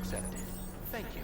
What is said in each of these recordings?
accepted. Thank you.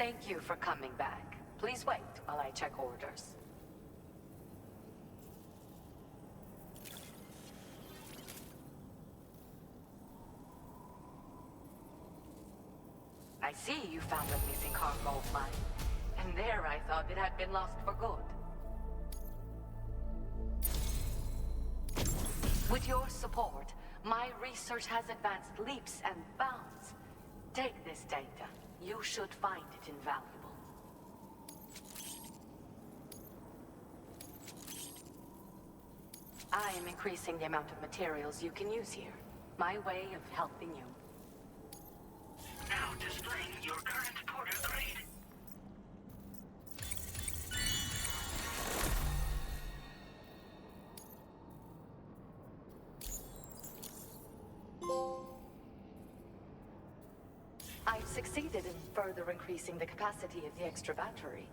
Thank you for coming back. Please wait while I check orders. I see you found a missing cargo of mine. And there I thought it had been lost for good. With your support, my research has advanced leaps and bounds. Take this data. You should find it invaluable. I am increasing the amount of materials you can use here. My way of helping you. Now displaying your current porter grade. I've succeeded in further increasing the capacity of the extra battery.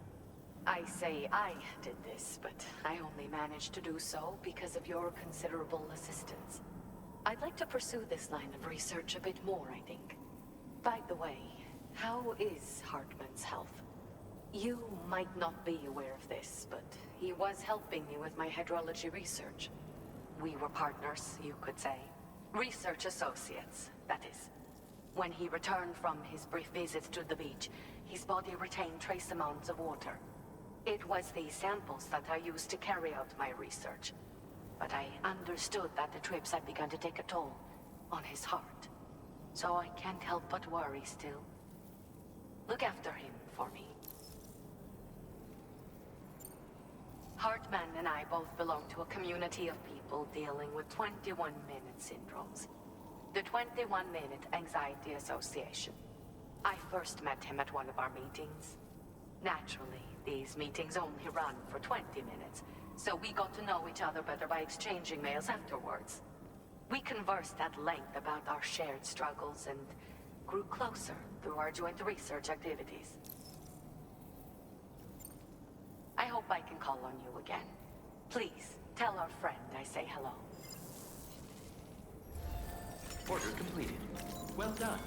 I say I did this, but I only managed to do so because of your considerable assistance. I'd like to pursue this line of research a bit more, I think. By the way, how is Hartman's health? You might not be aware of this, but he was helping me with my hydrology research. We were partners, you could say. Research associates, that is. When he returned from his brief visits to the beach, his body retained trace amounts of water. It was these samples that I used to carry out my research. But I understood that the trips had begun to take a toll on his heart. So I can't help but worry still. Look after him for me. Hartman and I both belong to a community of people dealing with 21-minute syndromes. The 21-Minute Anxiety Association. I first met him at one of our meetings. Naturally, these meetings only run for 20 minutes, so we got to know each other better by exchanging mails afterwards. We conversed at length about our shared struggles and grew closer through our joint research activities. I hope I can call on you again. Please, tell our friend I say hello. Order completed. Well done.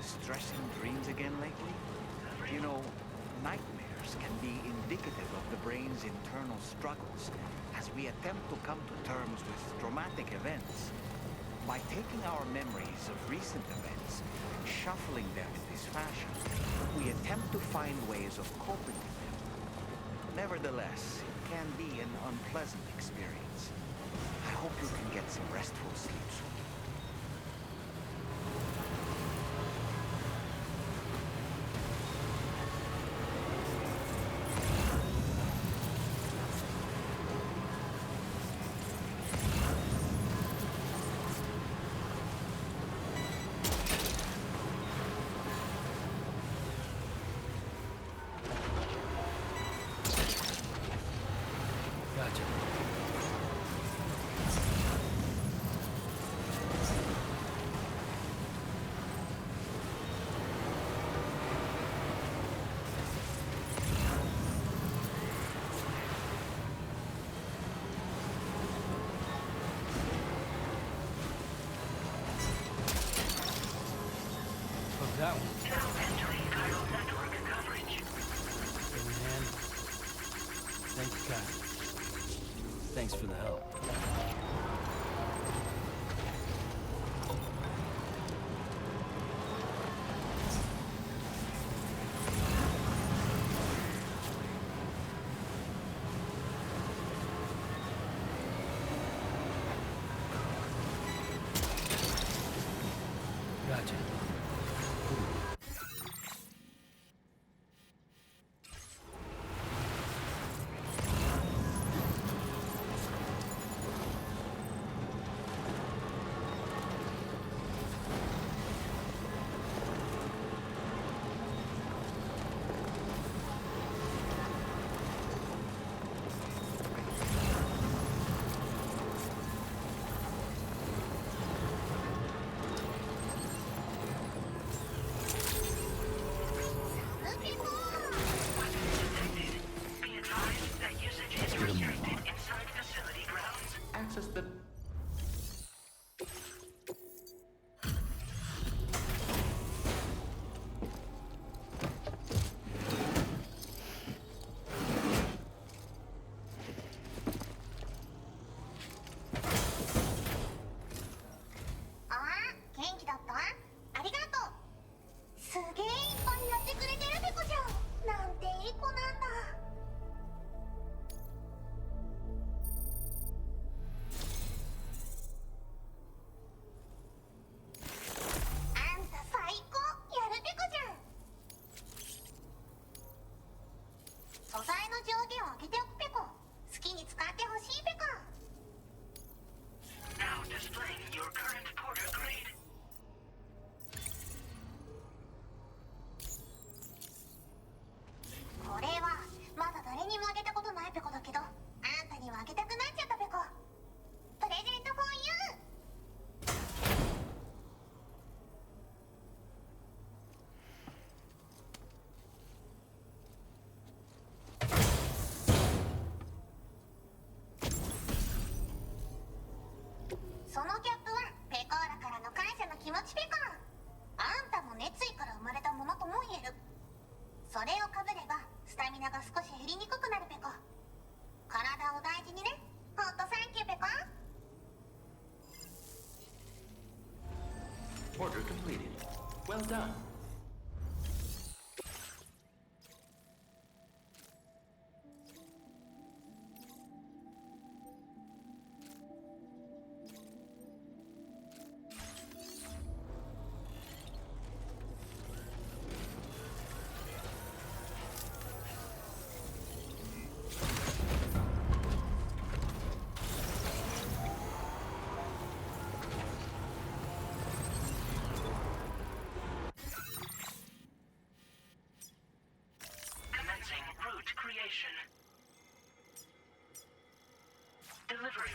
distressing dreams again lately? You know, nightmares can be indicative of the brain's internal struggles as we attempt to come to terms with traumatic events. By taking our memories of recent events and shuffling them in this fashion, we attempt to find ways of coping with them. Nevertheless, it can be an unpleasant experience. I hope you can get some restful sleep soon. Gotcha. What's that one? Now entering chiral network coverage. Steady hand. Thank you, Kai. Thanks for the help. Gotcha. Be advised that usage is Get 'em restricted on. inside facility grounds. Access the... Now displaying your current porter grade. これはまだ誰にもあげたことないペコだけど、あんたにはあげたくなっちゃったペコ。プレゼントフォーユー。そのキャップはペコーラからの感謝の気持ちペコ。あんたも熱意から生まれたものとも言える。それをかぶればスタミナが少し減りにくくなるペコ。体を大事にね。ほんとサンキューペコ。 Order completed. Well done. Commencing route creation. Delivery.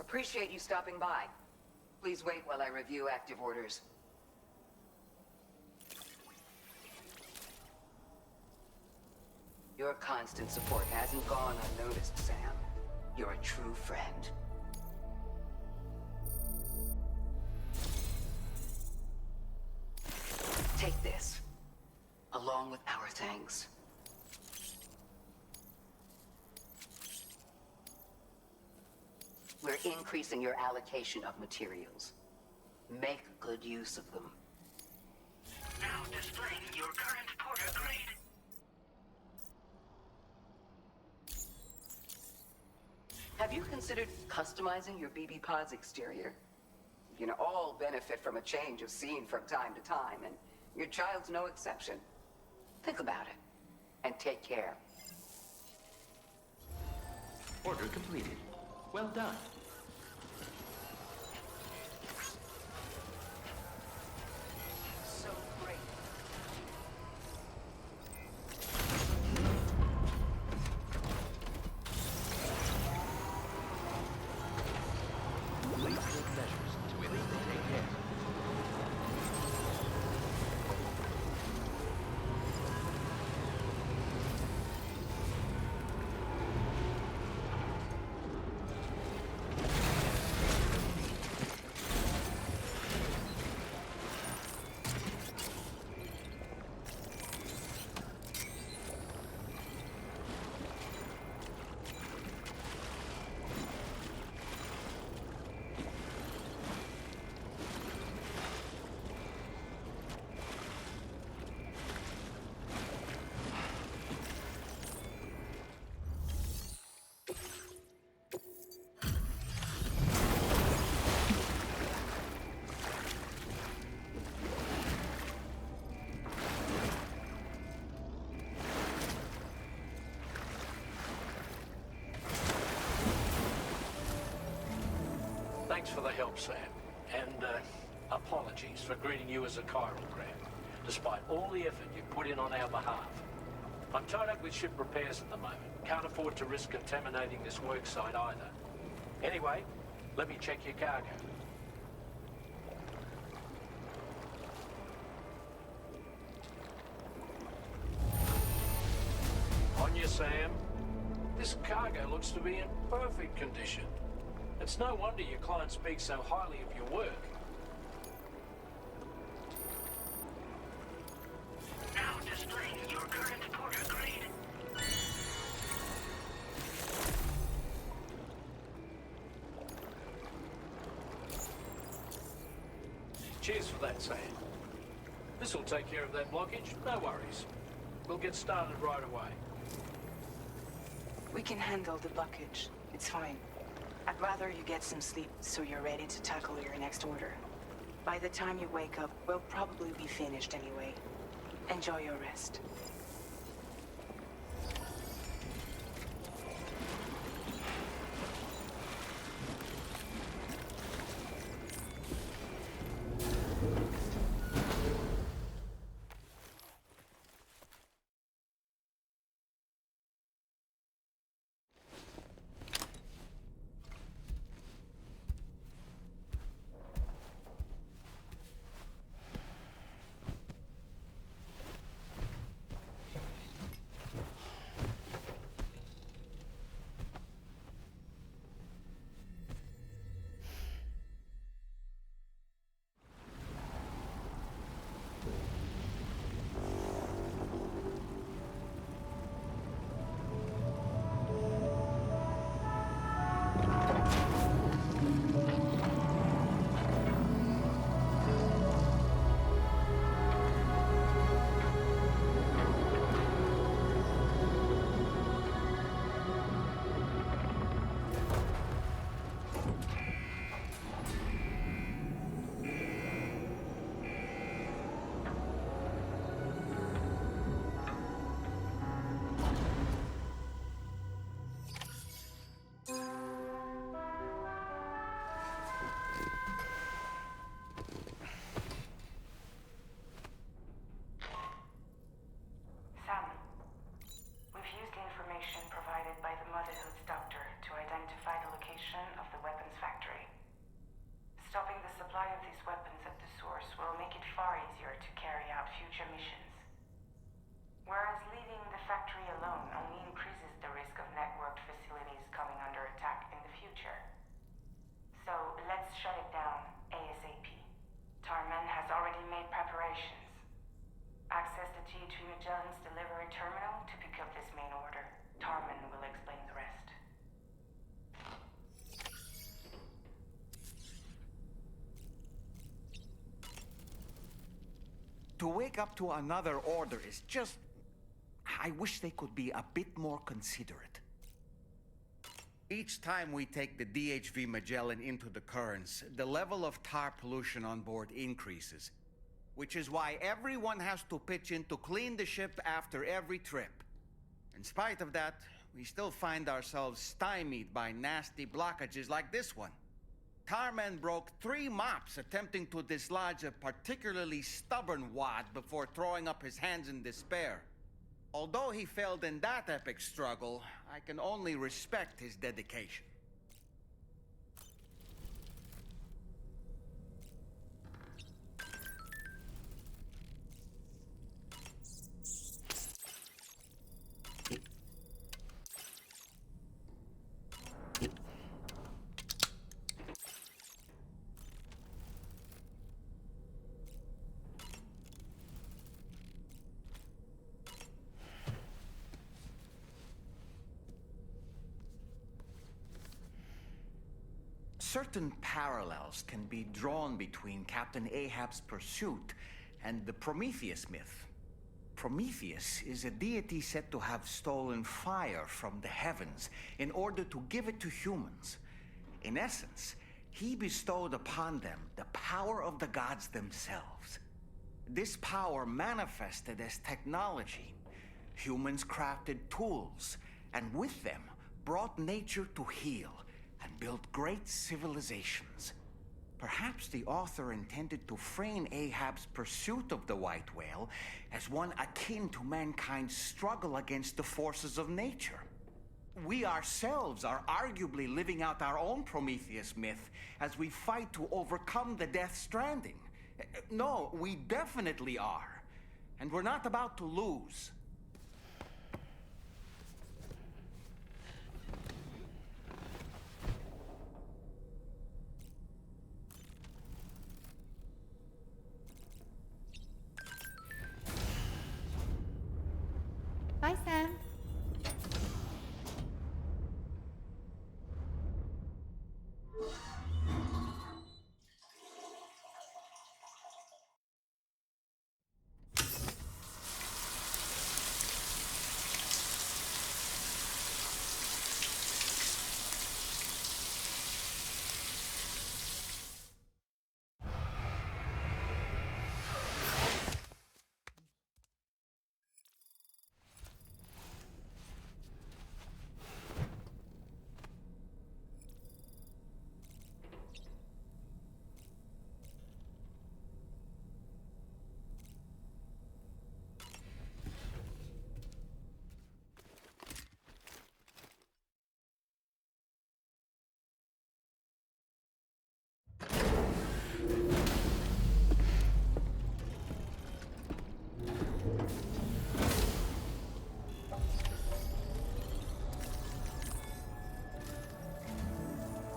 Appreciate you stopping by. Please wait while I review active orders. Your constant support hasn't gone unnoticed, Sam. You're a true friend. Take this, along with our thanks. We're increasing your allocation of materials. Make good use of them. Now displaying your current porter grade. Have you considered customizing your BB Pod's exterior? You can all benefit from a change of scene from time to time, and your child's no exception. Think about it, and take care. Order completed. Well done. So great. Please take measures to immediately take care. Thanks for the help, Sam. And apologies for greeting you as a chiral grab, despite all the effort you put in on our behalf. I'm tied up with ship repairs at the moment. Can't afford to risk contaminating this work site either. Anyway, let me check your cargo. On you, Sam. This cargo looks to be in perfect condition. It's no wonder your client speaks so highly of your work. Now displaying your current porter grade. Cheers for that, Sam. This'll take care of that blockage, no worries. We'll get started right away. We can handle the blockage. It's fine. I'd rather you get some sleep so you're ready to tackle your next order. By the time you wake up, we'll probably be finished anyway. Enjoy your rest. supply of these weapons at the source will make it far easier to carry out future missions. Whereas leaving the factory alone only increases the risk of networked facilities coming under attack in the future. So let's shut it down ASAP. Tarman has already made preparations. Access the T3 Magellan's delivery terminal to pick up this main order. Tarman will explain the rest. To wake up to another order is just... I wish they could be a bit more considerate. Each time we take the DHV Magellan into the currents, the level of tar pollution on board increases. Which is why everyone has to pitch in to clean the ship after every trip. In spite of that, we still find ourselves stymied by nasty blockages like this one. Tarman broke 3 mops attempting to dislodge a particularly stubborn wad before throwing up his hands in despair. Although he failed in that epic struggle, I can only respect his dedication. Certain parallels can be drawn between Captain Ahab's pursuit and the Prometheus myth. Prometheus is a deity said to have stolen fire from the heavens in order to give it to humans. In essence, he bestowed upon them the power of the gods themselves. This power manifested as technology. Humans crafted tools, and with them brought nature to heal and built great civilizations. Perhaps the author intended to frame Ahab's pursuit of the white whale as one akin to mankind's struggle against the forces of nature. We ourselves are arguably living out our own Prometheus myth as we fight to overcome the Death Stranding. No, we definitely are. And we're not about to lose. Bye, Sam.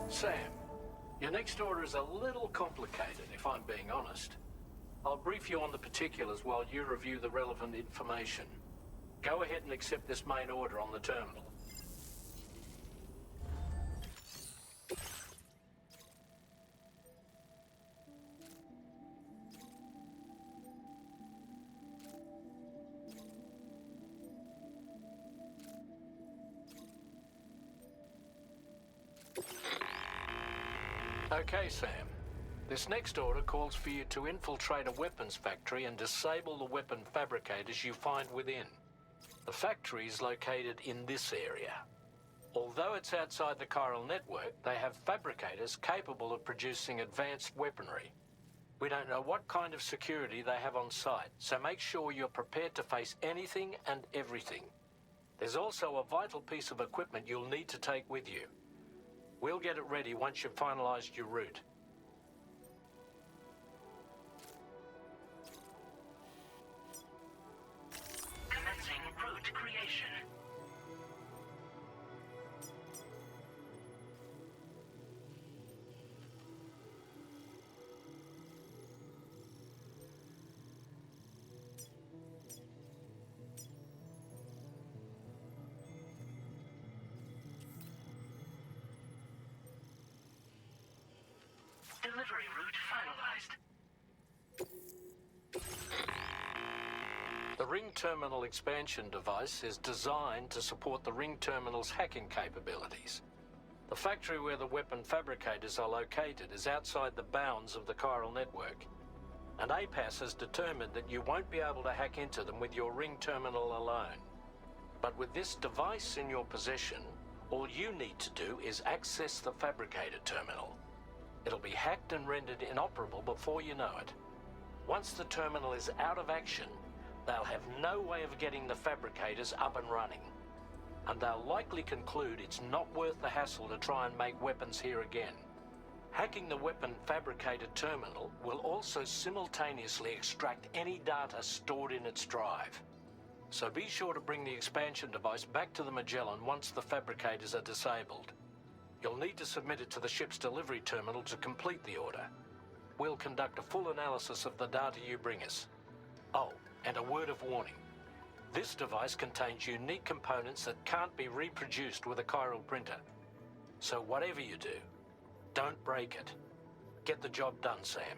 Sam, your next order is a little complicated, if I'm being honest. I'll brief you on the particulars while you review the relevant information. Go ahead and accept this main order on the terminal. Okay, Sam. This next order calls for you to infiltrate a weapons factory and disable the weapon fabricators you find within. The factory is located in this area. Although it's outside the chiral network, they have fabricators capable of producing advanced weaponry. We don't know what kind of security they have on site, so make sure you're prepared to face anything and everything. There's also a vital piece of equipment you'll need to take with you. We'll get it ready once you've finalized your route. Delivery route finalized. The ring terminal expansion device is designed to support the ring terminal's hacking capabilities. The factory where the weapon fabricators are located is outside the bounds of the chiral network, and APAS has determined that you won't be able to hack into them with your ring terminal alone. But with this device in your possession, all you need to do is access the fabricator terminal. It'll be hacked and rendered inoperable before you know it. Once the terminal is out of action, they'll have no way of getting the fabricators up and running. And they'll likely conclude it's not worth the hassle to try and make weapons here again. Hacking the weapon fabricator terminal will also simultaneously extract any data stored in its drive. So be sure to bring the expansion device back to the Magellan once the fabricators are disabled. You'll need to submit it to the ship's delivery terminal to complete the order. We'll conduct a full analysis of the data you bring us. Oh, and a word of warning. This device contains unique components that can't be reproduced with a chiral printer. So whatever you do, don't break it. Get the job done, Sam.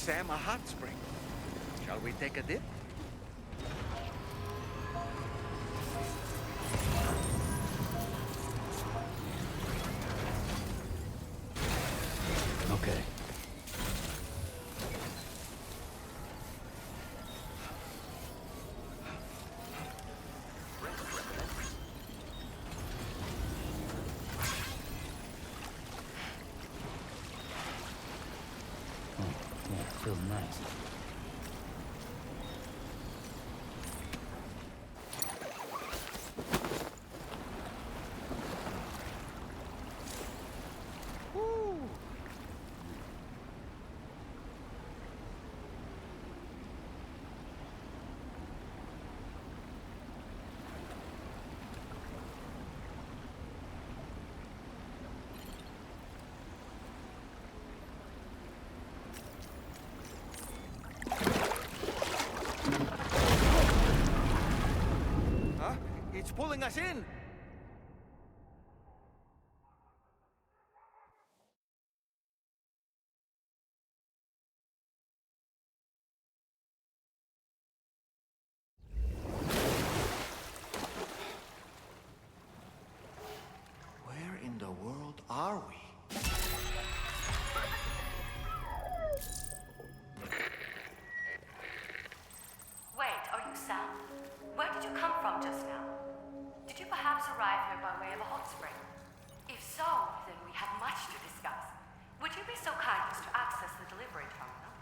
Sam a hot spring. Shall we take a dip? Okay. Oh, yeah, it feels nice. Huh? It's pulling us in! Where in the world are we? Wait, are you Sam? Where did you come from just now? Did you perhaps arrive here by way of a hot spring? If so, then we have much to discuss. Would you be so kind as to access the delivery terminal?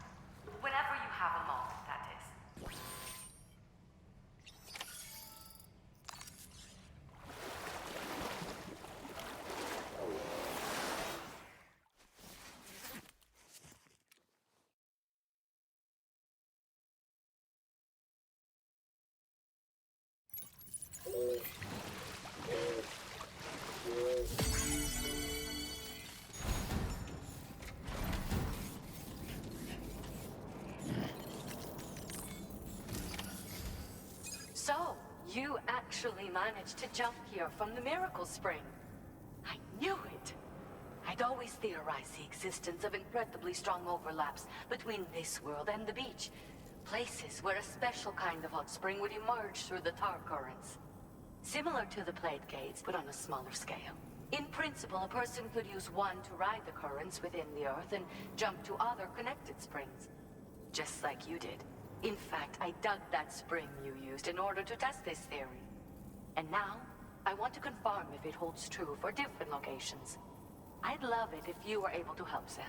Whenever you have a moment, that is. So, you actually managed to jump here from the Miracle Spring. I knew it! I'd always theorized the existence of incredibly strong overlaps between this world and the beach. Places where a special kind of hot spring would emerge through the tar currents. Similar to the plate gates, but on a smaller scale. In principle, a person could use one to ride the currents within the Earth and jump to other connected springs. Just like you did. In fact, I dug that spring you used in order to test this theory. And now, I want to confirm if it holds true for different locations. I'd love it if you were able to help, Sam.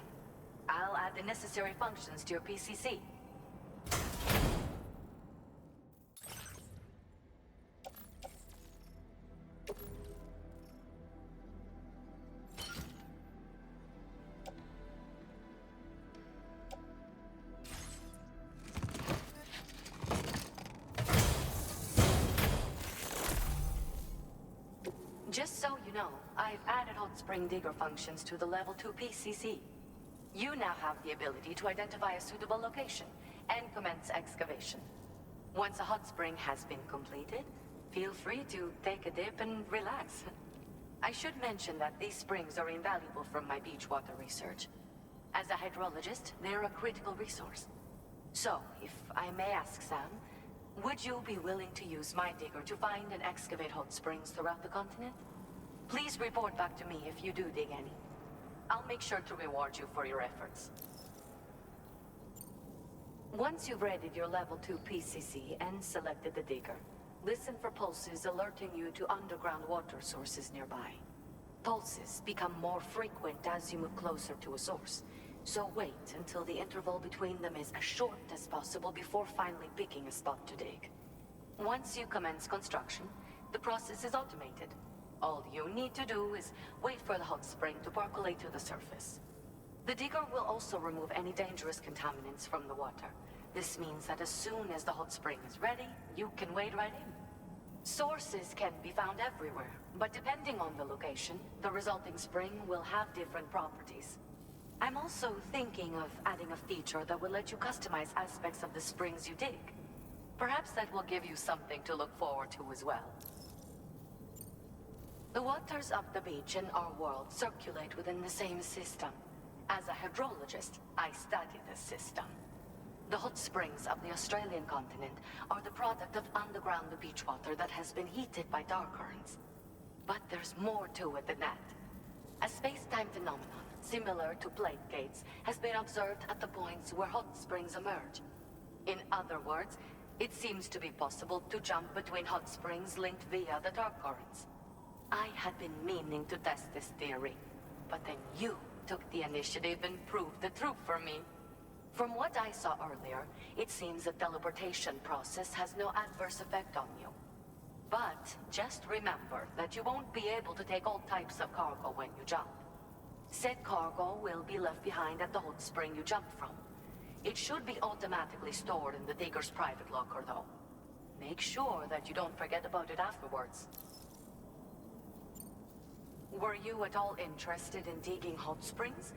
I'll add the necessary functions to your PCC. Just so you know, I've added hot spring digger functions to the level 2 PCC. You now have the ability to identify a suitable location and commence excavation. Once a hot spring has been completed, feel free to take a dip and relax. I should mention that these springs are invaluable from my beach water research. As a hydrologist, they're a critical resource. So, if I may ask, Sam, would you be willing to use my digger to find and excavate hot springs throughout the continent? Please report back to me if you do dig any. I'll make sure to reward you for your efforts. Once you've readied your level 2 PCC and selected the digger, listen for pulses alerting you to underground water sources nearby. Pulses become more frequent as you move closer to a source, so wait until the interval between them is as short as possible before finally picking a spot to dig. Once you commence construction, the process is automated. All you need to do is wait for the hot spring to percolate to the surface. The digger will also remove any dangerous contaminants from the water. This means that as soon as the hot spring is ready, you can wade right in. Sources can be found everywhere, but depending on the location, the resulting spring will have different properties. I'm also thinking of adding a feature that will let you customize aspects of the springs you dig. Perhaps that will give you something to look forward to as well. The waters of the beach in our world circulate within the same system. As a hydrologist, I study the system. The hot springs of the Australian continent are the product of underground beach water that has been heated by dark currents. But there's more to it than that. A space-time phenomenon, similar to plate gates, has been observed at the points where hot springs emerge. In other words, it seems to be possible to jump between hot springs linked via the dark currents. I had been meaning to test this theory, but then you took the initiative and proved the truth for me. From what I saw earlier, it seems the teleportation process has no adverse effect on you. But just remember that you won't be able to take all types of cargo when you jump. Said cargo will be left behind at the hot spring you jumped from. It should be automatically stored in the digger's private locker, though. Make sure that you don't forget about it afterwards. Were you at all interested in digging hot springs?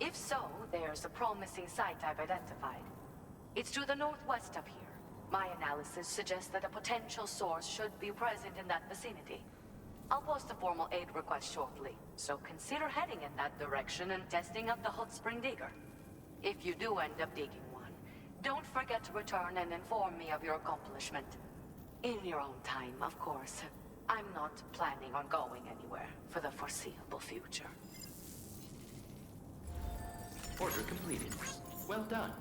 If so, there's a promising site I've identified. It's to the northwest of here. My analysis suggests that a potential source should be present in that vicinity. I'll post a formal aid request shortly, so consider heading in that direction and testing out the hot spring digger. If you do end up digging one, don't forget to return and inform me of your accomplishment. In your own time, of course. I'm not planning on going anywhere for the foreseeable future. Order completed. Well done.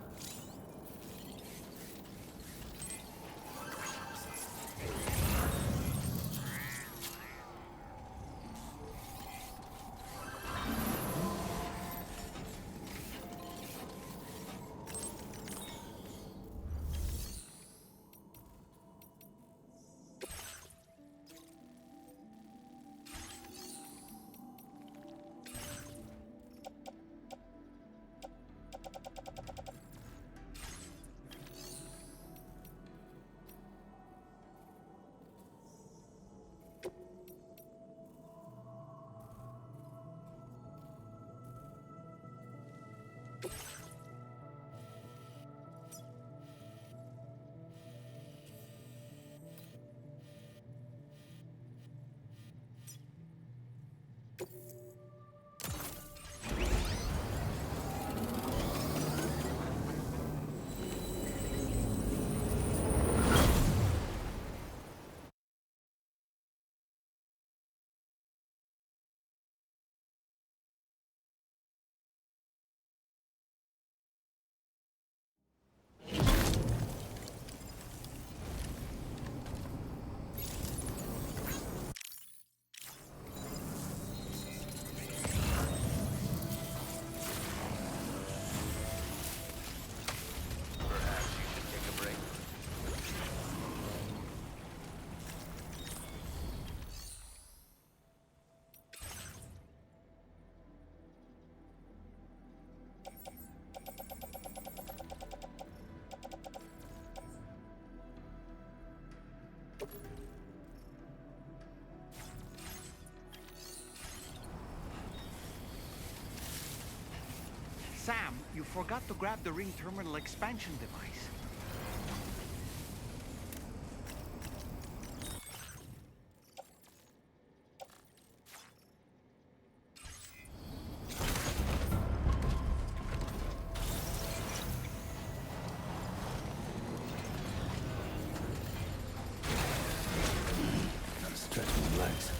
Sam, you forgot to grab the ring terminal expansion device. Gotta stretch my legs.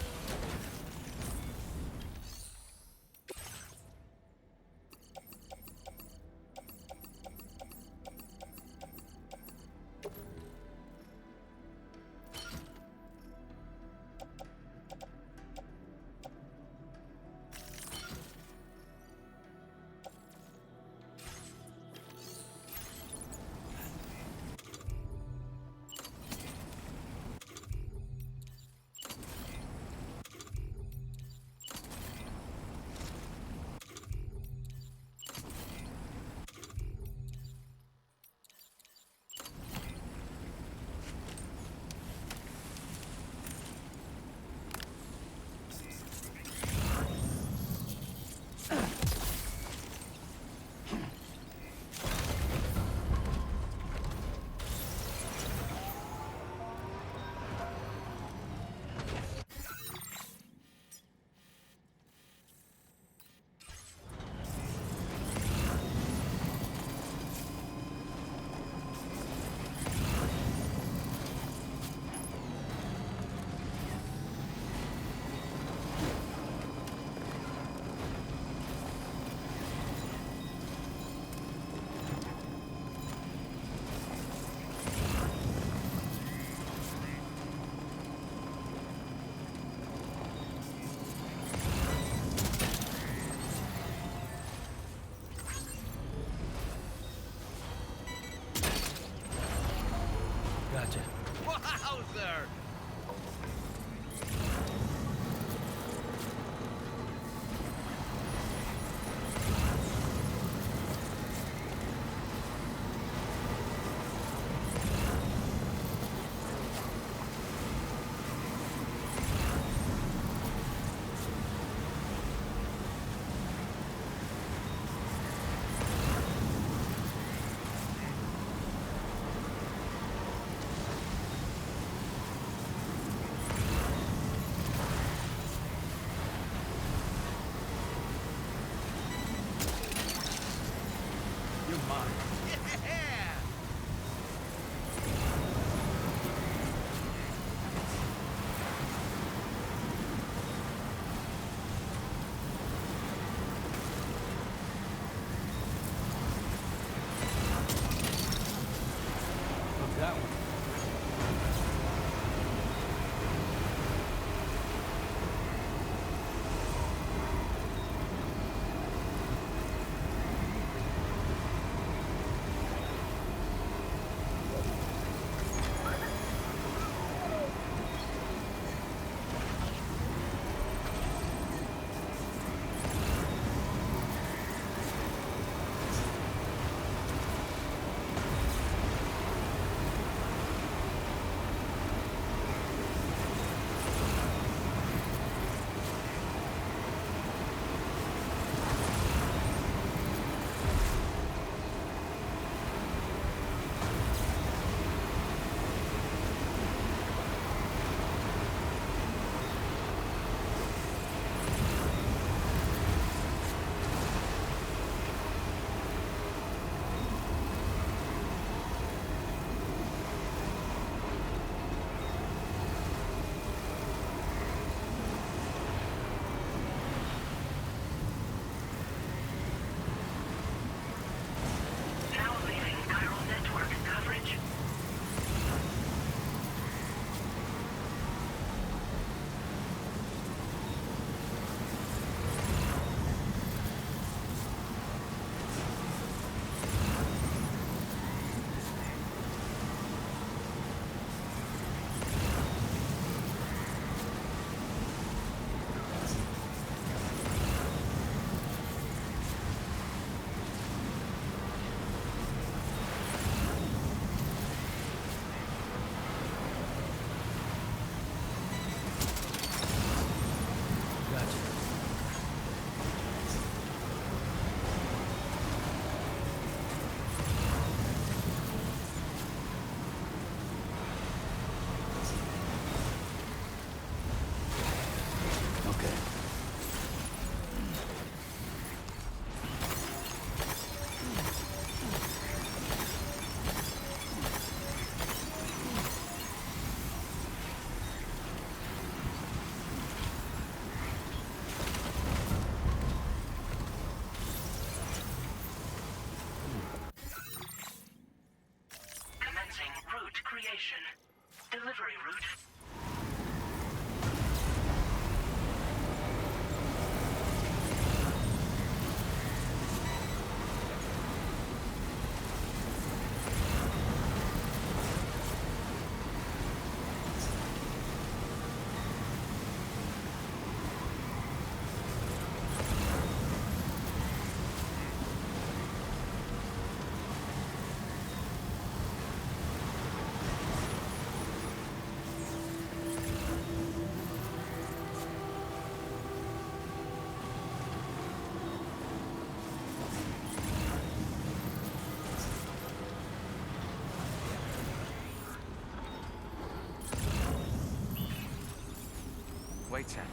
Wait, Sam.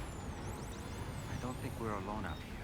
I don't think we're alone out here.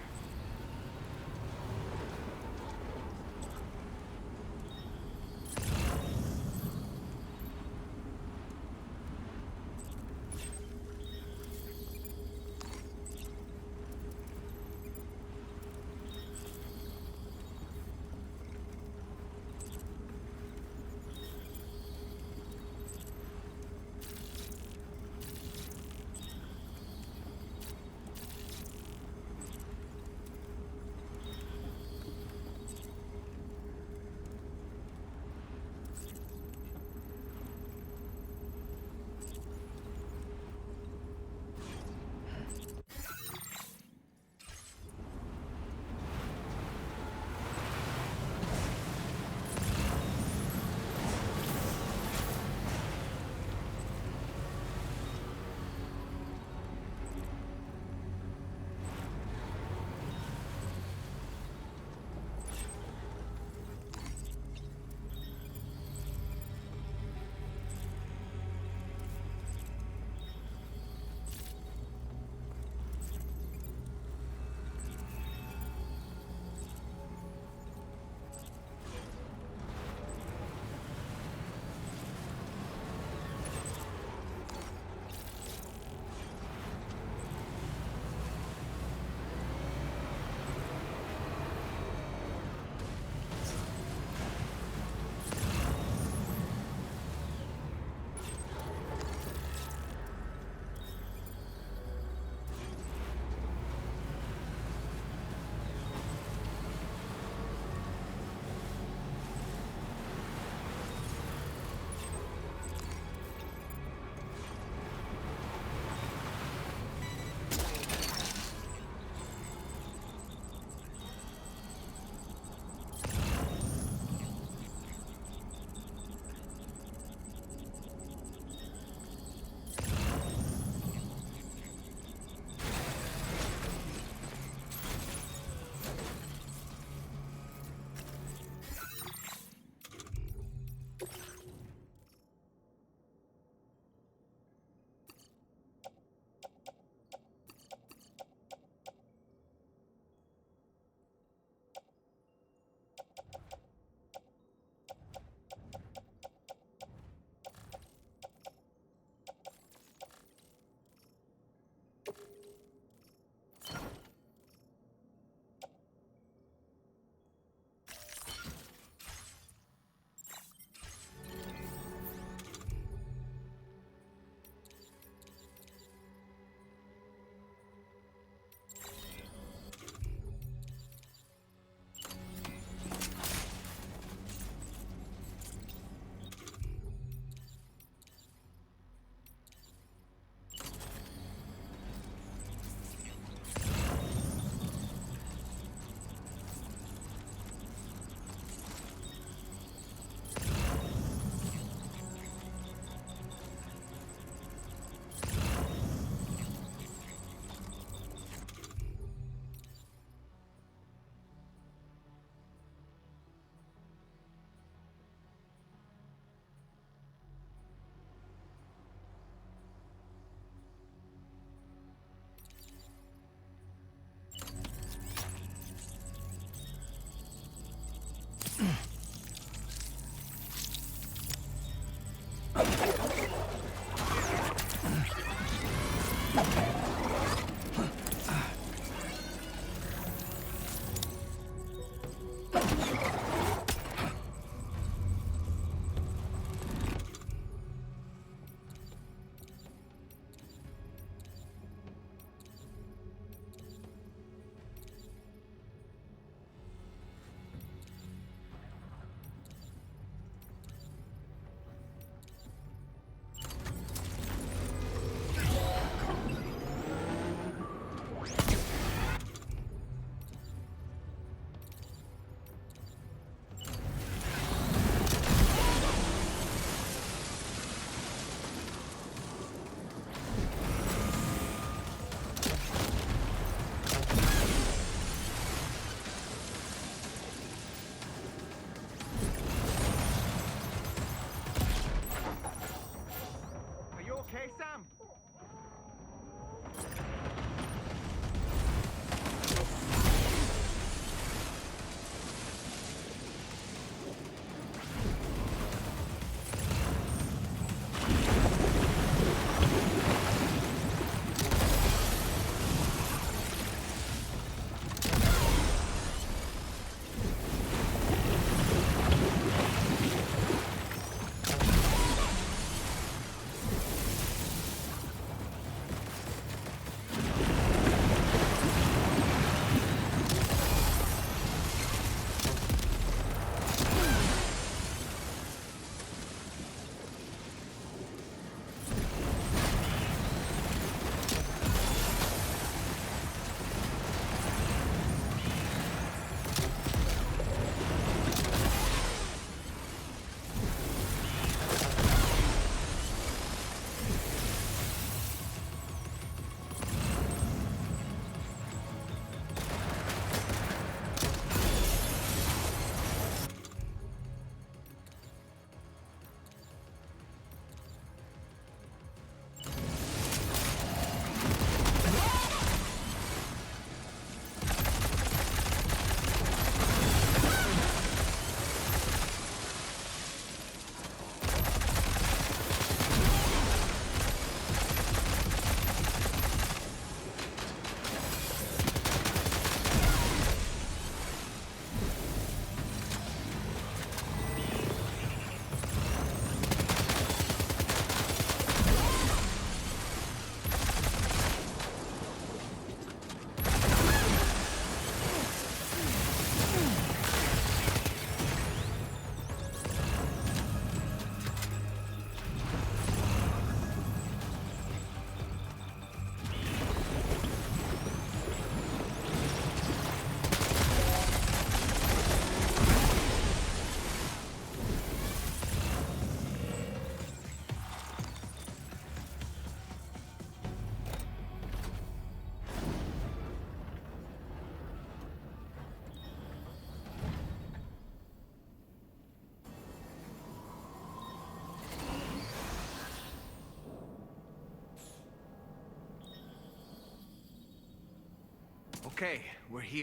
Okay, we're here.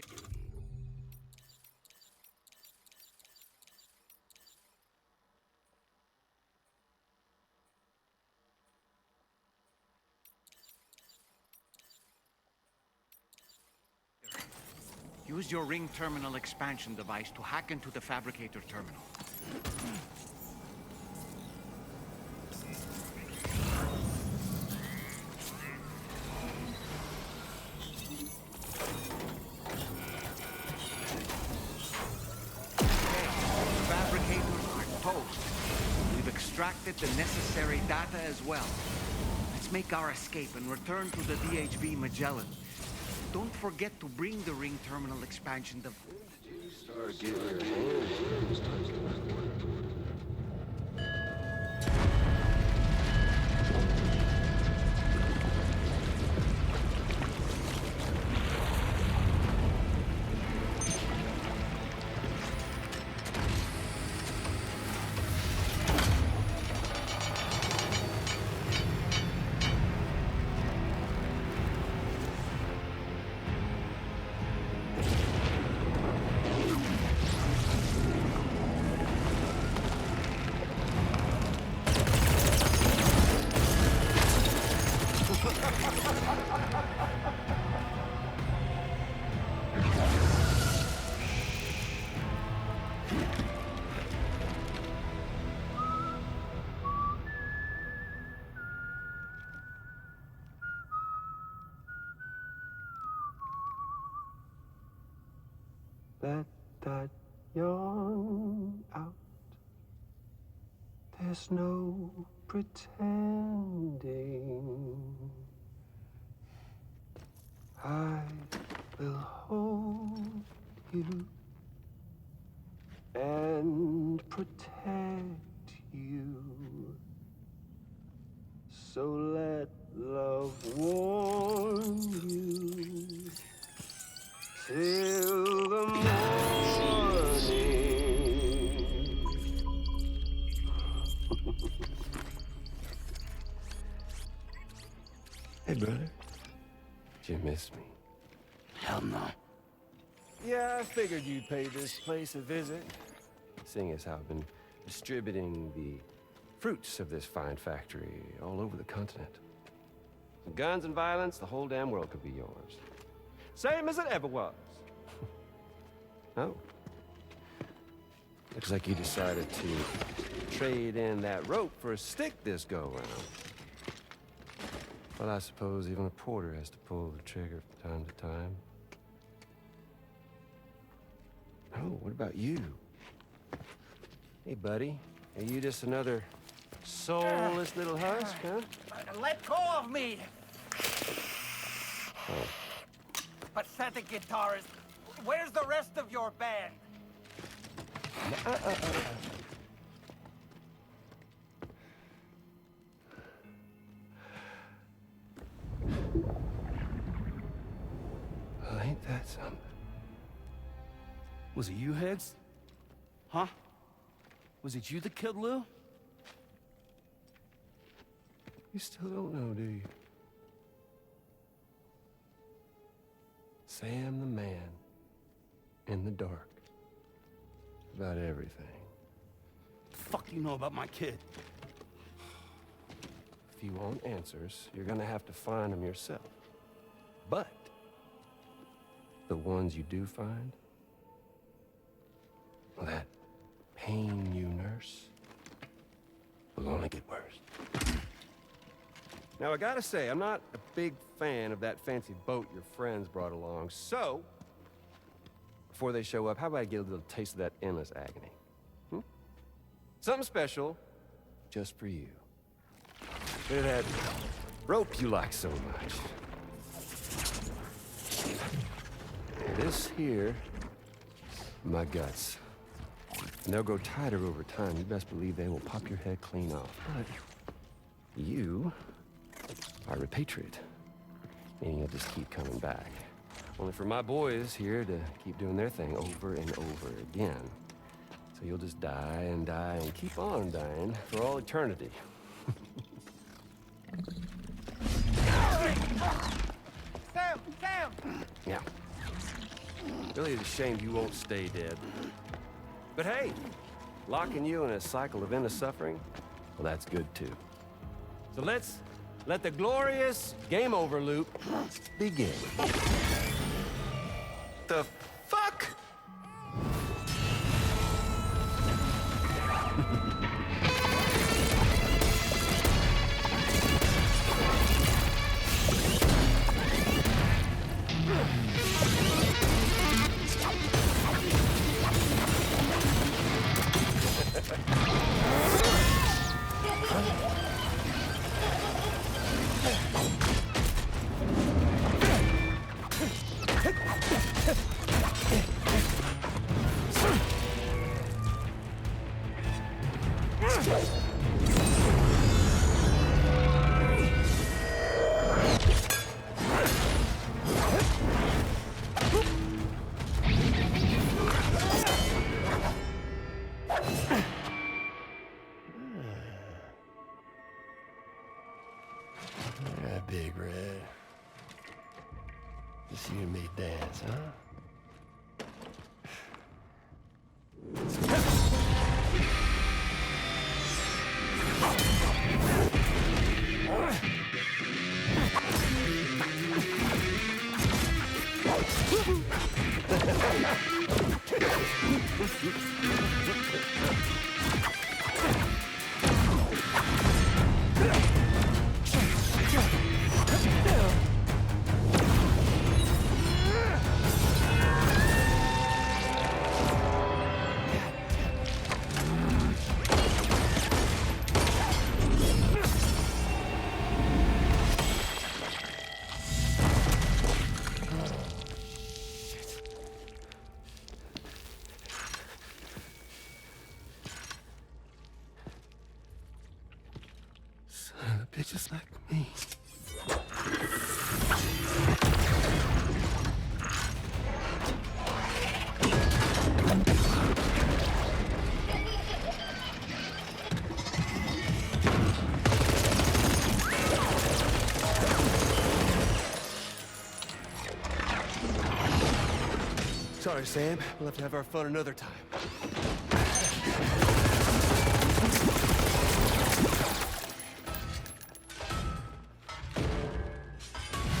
Use your ring terminal expansion device to hack into the fabricator terminal. We've extracted the necessary data as well. Let's make our escape and return to the DHB Magellan. Don't forget to bring the ring terminal expansion device. Start getting your hands on this. Let that yawn out. There's no pretending. I will hold you and protect you. So let love warm you till the morning. Hey, brother. Did you miss me? Hell no. Yeah, I figured you'd pay this place a visit. Seeing as how I've been distributing the fruits of this fine factory all over the continent. With guns and violence, the whole damn world could be yours. Same as it ever was. Oh. Looks like you decided to trade in that rope for a stick this go-round. Well, I suppose even a porter has to pull the trigger from time to time. Oh, what about you? Hey, buddy. Are you just another soulless little husk, huh? Let go of me! Oh. Pathetic guitarist. Where's the rest of your band? Well, ain't that something? Was it you, Higgs? Huh? Was it you that killed Lou? You still don't know, do you? Sam the man in the dark about everything. Fuck you know about my kid? If you want answers, you're gonna have to find them yourself. But the ones you do find, well, that pain you nurse will only get worse. Now, I gotta say, I'm not a big fan of that fancy boat your friends brought along, so before they show up, how about I get a little taste of that endless agony? Hmm? Something special just for you. Bit of that rope you like so much. This here, my guts. And they'll grow tighter over time. You best believe they will pop your head clean off. But you are a patriot, meaning you'll just keep coming back. Only for my boys here to keep doing their thing over and over again. So you'll just die and die and keep on dying for all eternity. Sam! Sam! Yeah. Really is a shame you won't stay dead. But hey, locking you in a cycle of endless suffering, well, that's good too. So let's let the glorious game over loop begin. The fuck? Yeah, Big Red. Just you and me dance, huh? Son of bitches like me. Sorry, Sam. We'll have to have our fun another time.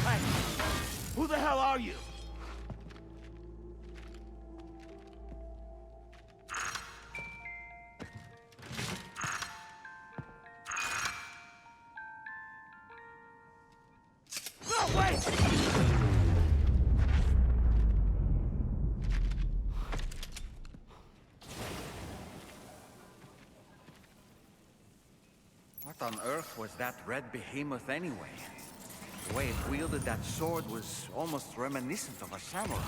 Hey, who the hell are you? No, wait! What on earth was that red behemoth anyway? The way it wielded that sword was almost reminiscent of a samurai.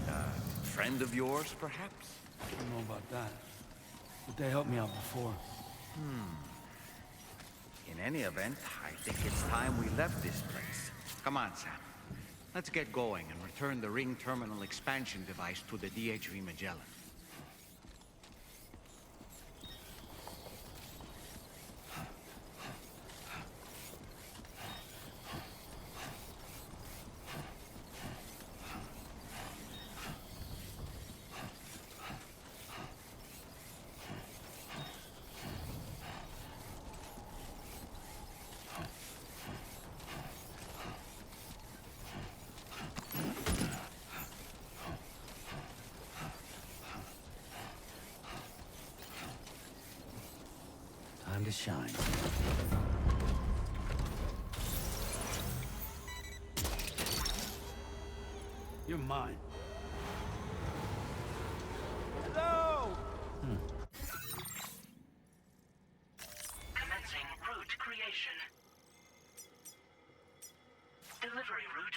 A friend of yours, perhaps? I don't know about that. But they helped me out before. In any event, I think it's time we left this place. Come on, Sam. Let's get going and return the ring terminal expansion device to the DHV Magellan. Time to shine. You're mine. Hello! Commencing route creation. Delivery route.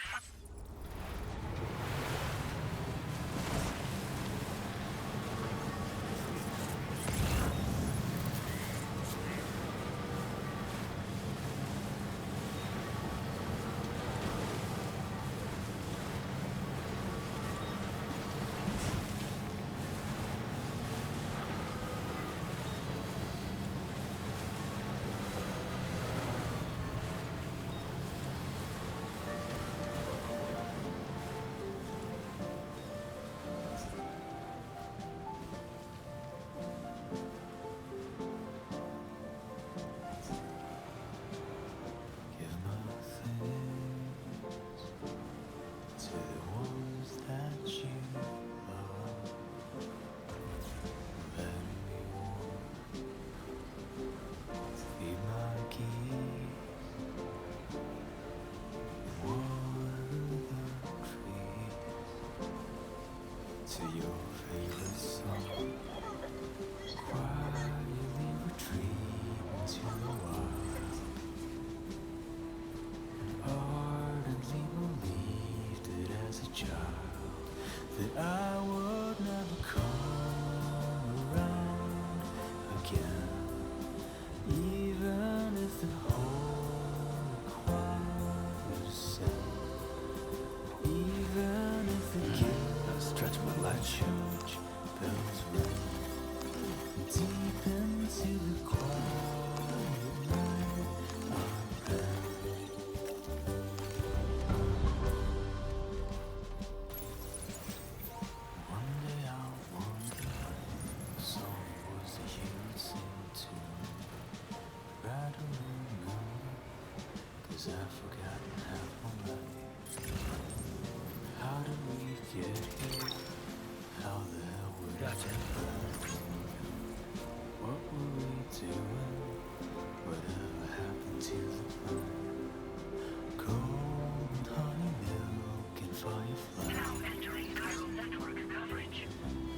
to your favorite song. Quietly retreat into the wild. Ardently believed it as a child that I would never come around again. Even if the whole choir sang, even if the guild stretch my light church bells ring, deep into the quiet night I've been. One day I'll wonder what song was that you would sing to me. I don't remember, 'cause I've forgotten half my life. How did we get here? How the hell would I get back? What were we doing? Whatever happened to the plan? Cold honey milk and fireflies. Now entering chiral network coverage.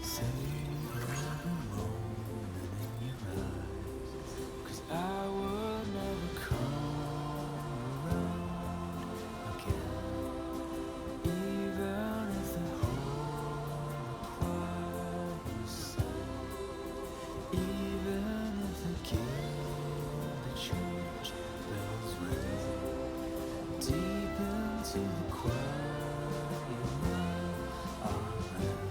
Savor every moment in your eyes, 'cause I would never come around again. Even if the whole choir sang, even if the guild, the church bells ring, deep into the quiet night I ran.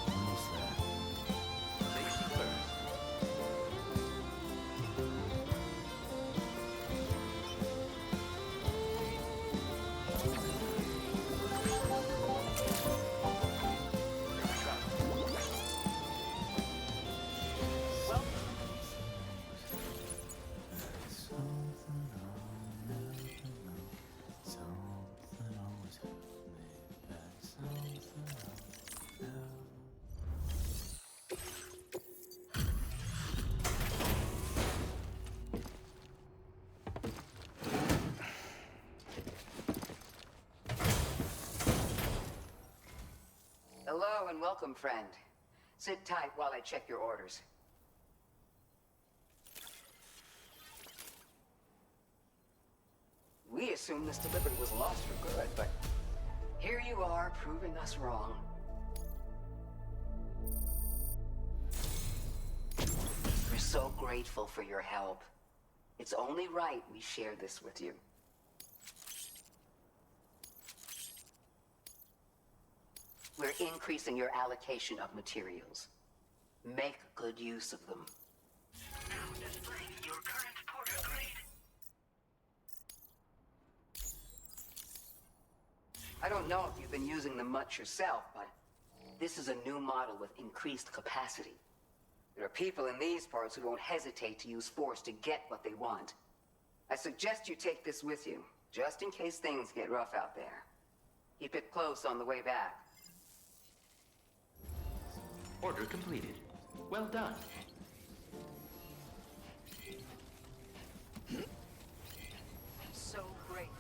Almost there. Safety first. Something I'll never know. Something always held me back. Something I'll never. Hello and welcome, friend. Sit tight while I check your orders. We assumed this delivery was lost for good, but here you are, proving us wrong. We're so grateful for your help. It's only right we share this with you. We're increasing your allocation of materials. Make good use of them. Now displaying your current porter grade. I don't know if you've been using them much yourself, but this is a new model with increased capacity. There are people in these parts who won't hesitate to use force to get what they want. I suggest you take this with you, just in case things get rough out there. Keep it close on the way back. Order completed. Well done. So great.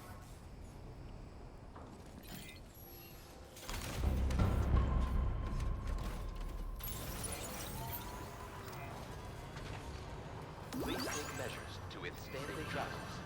Please take measures to withstand the travels.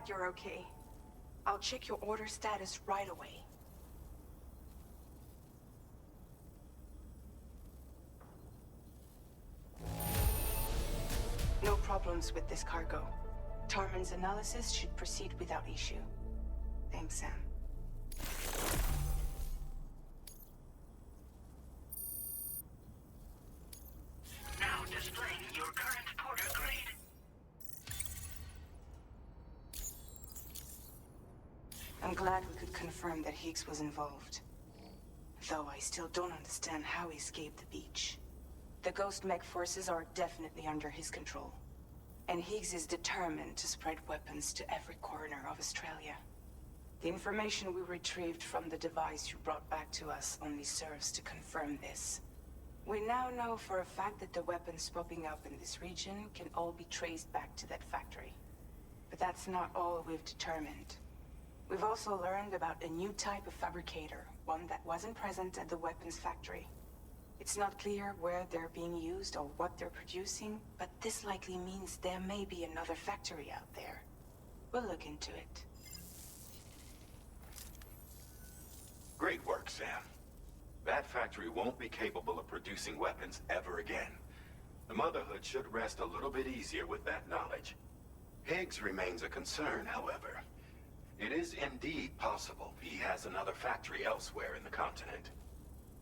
glad you're okay. I'll check your order status right away. No problems with this cargo. Tarman's analysis should proceed without issue. Thanks, Sam. Now displaying your current porter grade. I'm glad we could confirm that Higgs was involved. Though I still don't understand how he escaped the beach. The Ghost Mech forces are definitely under his control. And Higgs is determined to spread weapons to every corner of Australia. The information we retrieved from the device you brought back to us only serves to confirm this. We now know for a fact that the weapons popping up in this region can all be traced back to that factory. But that's not all we've determined. We've also learned about a new type of fabricator, one that wasn't present at the weapons factory. It's not clear where they're being used or what they're producing, but this likely means there may be another factory out there. We'll look into it. Great work, Sam. That factory won't be capable of producing weapons ever again. The Motherhood should rest a little bit easier with that knowledge. Higgs remains a concern, however. It is indeed possible he has another factory elsewhere in the continent.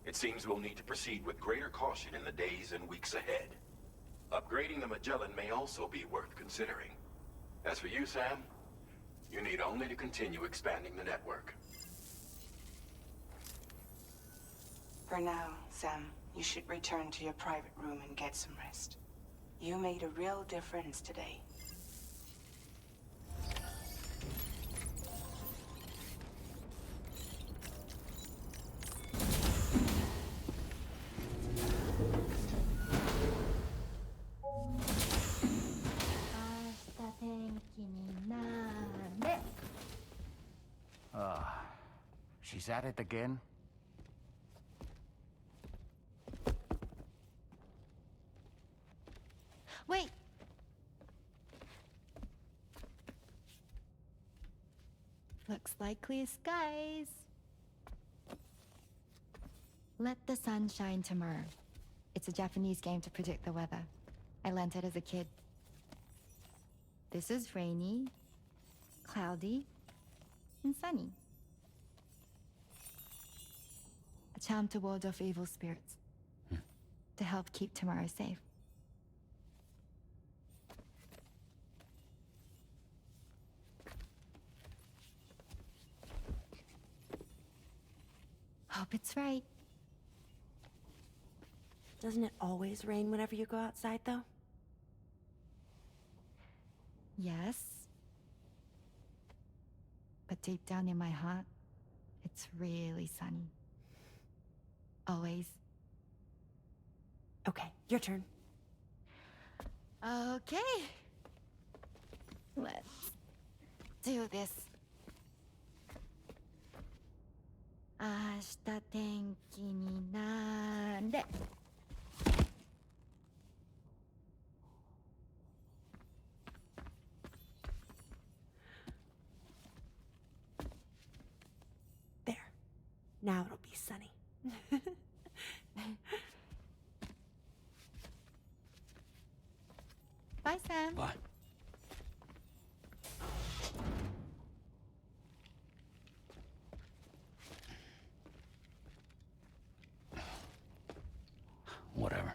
It seems we'll need to proceed with greater caution in the days and weeks ahead. Upgrading the Magellan may also be worth considering. As for you, Sam, you need only to continue expanding the network. For now, Sam, you should return to your private room and get some rest. You made a real difference today. She's at it again? Wait! Looks like clear skies. Let the sun shine tomorrow. It's a Japanese game to predict the weather. I learned it as a kid. This is rainy, cloudy, and sunny. A charm to ward off evil spirits. To help keep tomorrow safe. Hope it's right. Doesn't it always rain whenever you go outside, though? Yes. But deep down in my heart, it's really sunny. Always. Okay, your turn. Okay. Let's do this. 明日天気になれ。There. Now it'll be sunny. Bye, Sam. Bye. Whatever.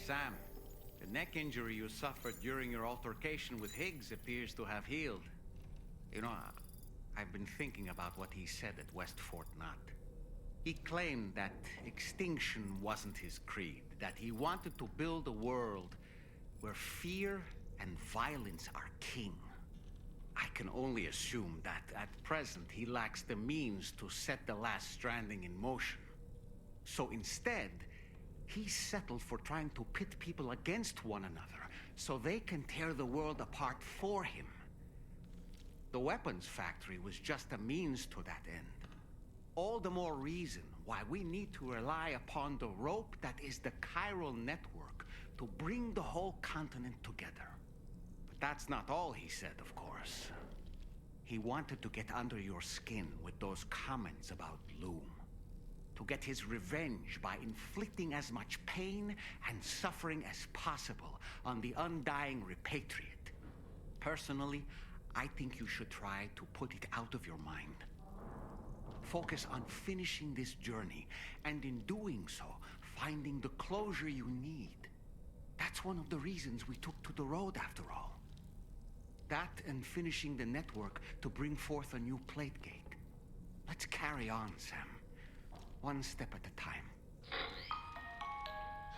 Sam, the neck injury you suffered during your altercation with Higgs appears to have healed. You know, I've been thinking about what he said at West Fort Knot. He claimed that extinction wasn't his creed, that he wanted to build a world where fear and violence are king. I can only assume that at present he lacks the means to set the last stranding in motion. So instead, he settled for trying to pit people against one another so they can tear the world apart for him. The weapons factory was just a means to that end. All the more reason why we need to rely upon the rope that is the chiral network to bring the whole continent together. But that's not all he said, of course. He wanted to get under your skin with those comments about Loom. To get his revenge by inflicting as much pain and suffering as possible on the undying repatriate. Personally, I think you should try to put it out of your mind. Focus on finishing this journey, and in doing so, finding the closure you need. That's one of the reasons we took to the road, after all. That and finishing the network to bring forth a new plate gate. Let's carry on, Sam. One step at a time.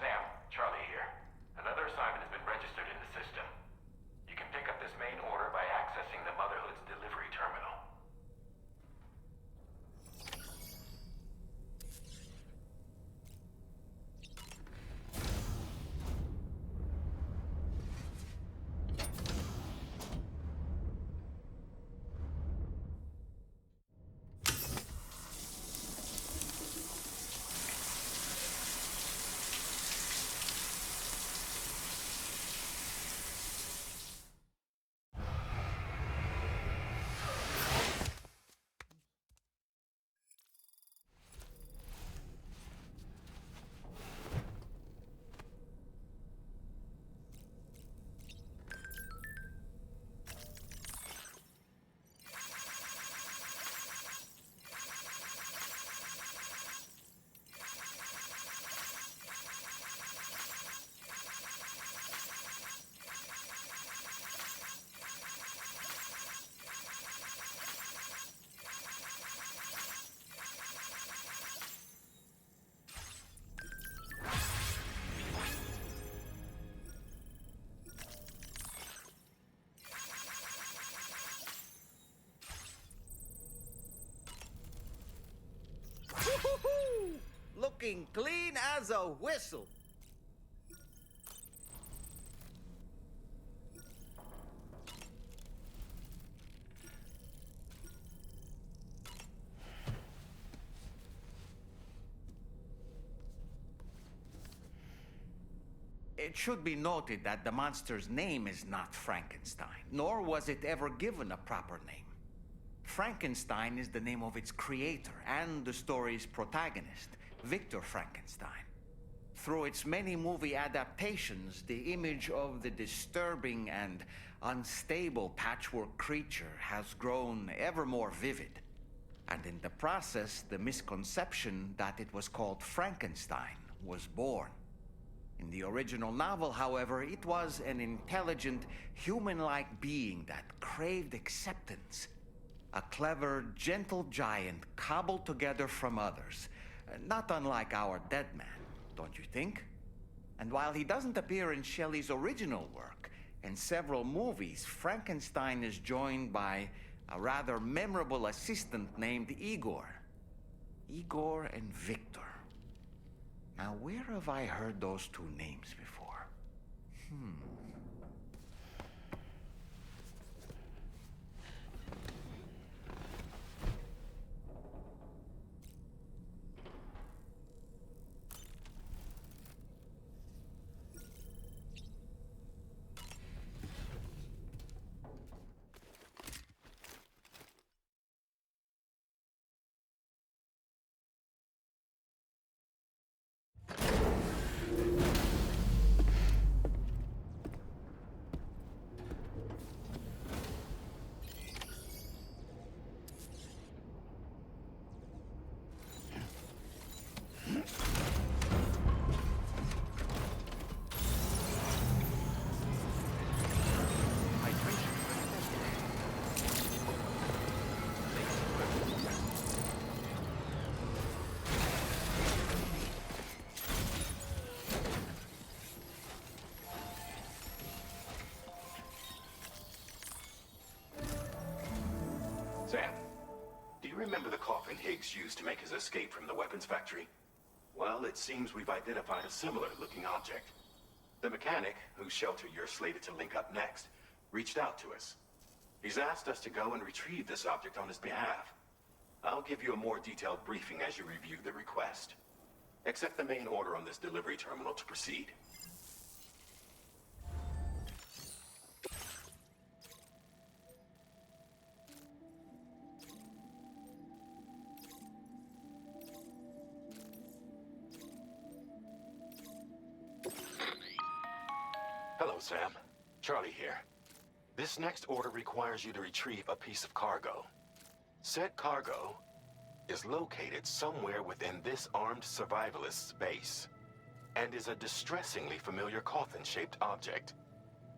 Sam, Charlie here. Another assignment has been registered in the system. You can pick up this main order by accessing the Motherhood's delivery terminal. Looking clean as a whistle. It should be noted that the monster's name is not Frankenstein, nor was it ever given a proper name. Frankenstein is the name of its creator and the story's protagonist, Victor Frankenstein. Through its many movie adaptations, the image of the disturbing and unstable patchwork creature has grown ever more vivid. And in the process, the misconception that it was called Frankenstein was born. In the original novel, however, it was an intelligent, human-like being that craved acceptance. A clever, gentle giant cobbled together from others. Not unlike our dead man, don't you think? And while he doesn't appear in Shelley's original work, in several movies, Frankenstein is joined by a rather memorable assistant named Igor. Igor and Victor. Now, where have I heard those two names before? Higgs used to make his escape from the weapons factory? Well, it seems we've identified a similar-looking object. The mechanic, whose shelter you're slated to link up next, reached out to us. He's asked us to go and retrieve this object on his behalf. I'll give you a more detailed briefing as you review the request. Accept the main order on this delivery terminal to proceed. Hello, Sam. Charlie here. This next order requires you to retrieve a piece of cargo. Said cargo is located somewhere within this armed survivalist's base, and is a distressingly familiar coffin-shaped object.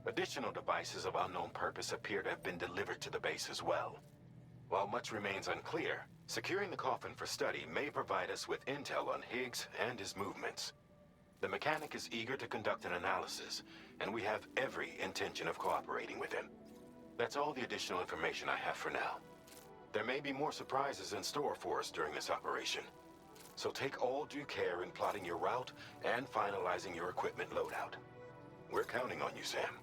Additional devices of unknown purpose appear to have been delivered to the base as well. While much remains unclear, securing the coffin for study may provide us with intel on Higgs and his movements. The mechanic is eager to conduct an analysis, and we have every intention of cooperating with him. That's all the additional information I have for now. There may be more surprises in store for us during this operation, so take all due care in plotting your route and finalizing your equipment loadout. We're counting on you, Sam.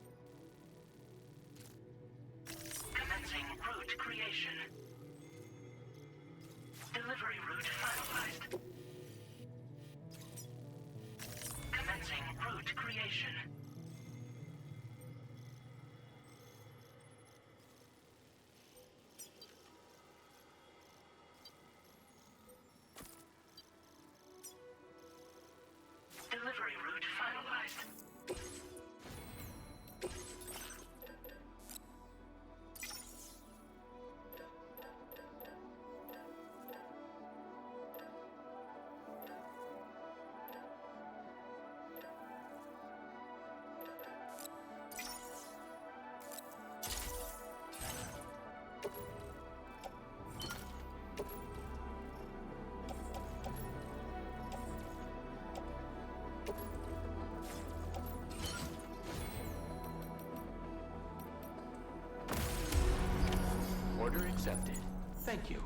Commencing route creation. Delivery route finalized. Commencing route creation. Delivery route finalized. Order accepted. Thank you.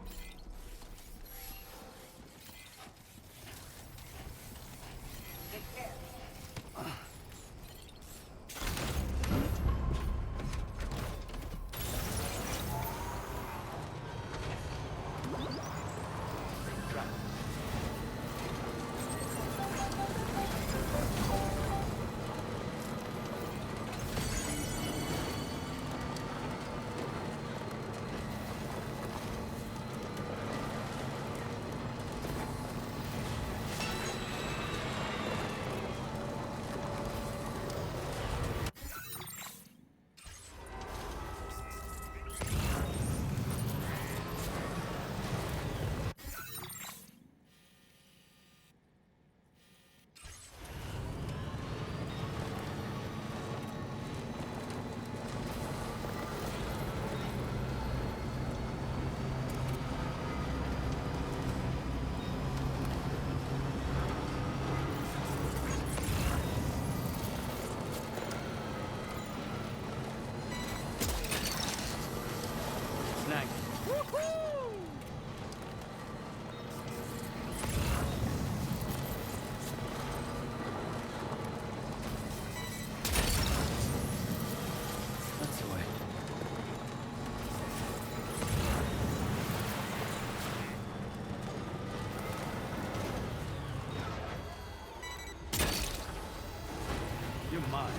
You're mine.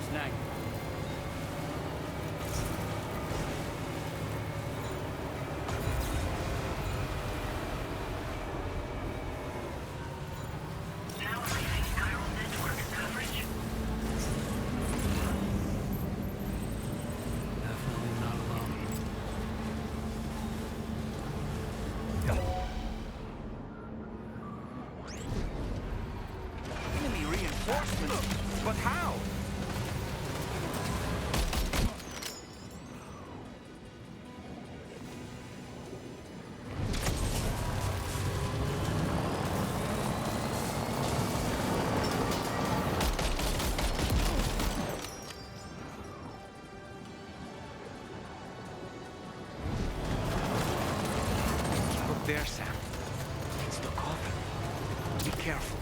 Snag. Now receiving chiral network coverage. Definitely not alone. Enemy reinforcements? But how? Be careful.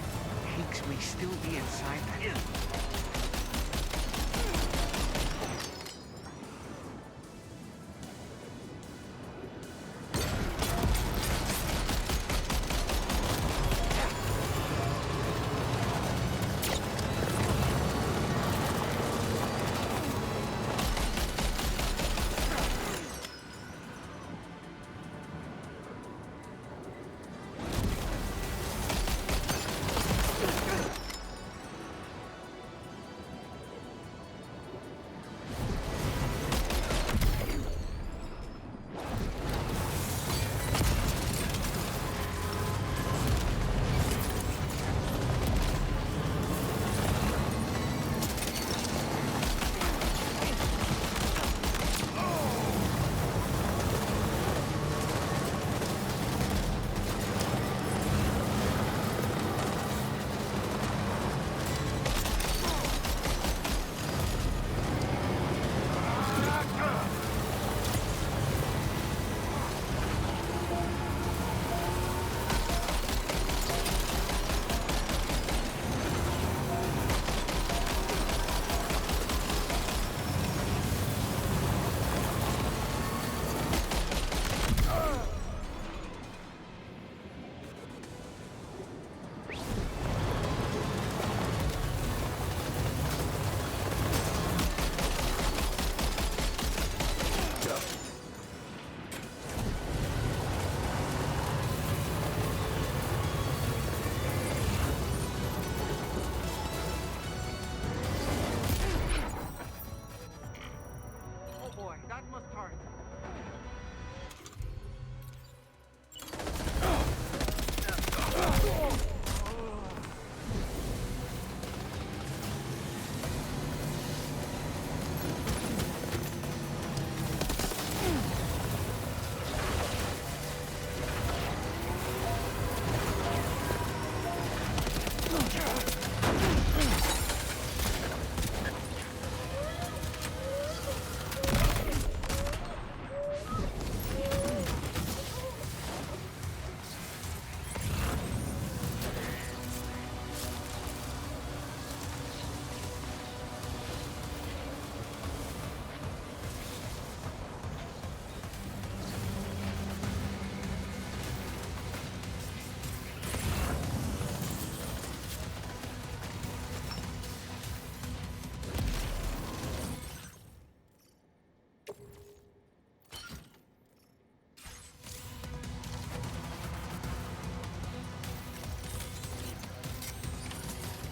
Higgs may still be inside that.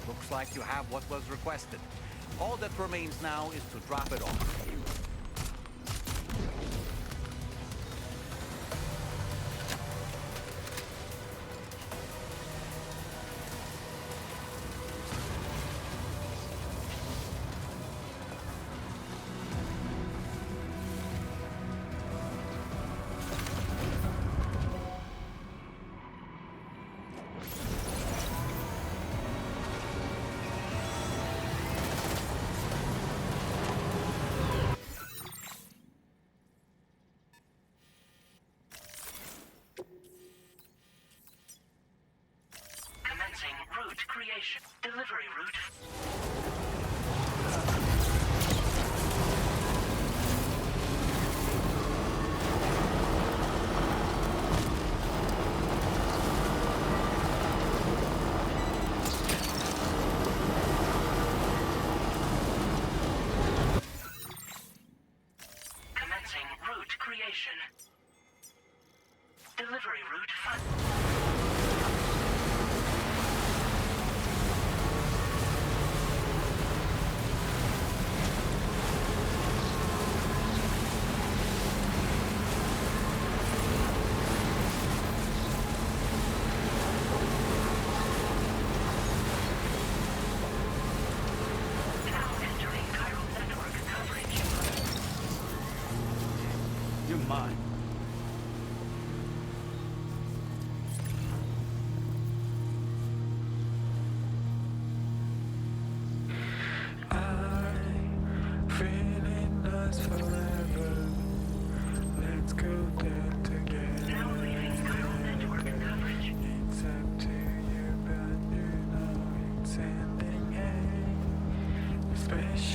Looks like you have what was requested. All that remains now is to drop it off. Route creation. Delivery route. Commencing route creation. Delivery route fun. You're mine. Feeling us forever. Let's go there together. Now leaving Chiral network coverage. It's up to you, but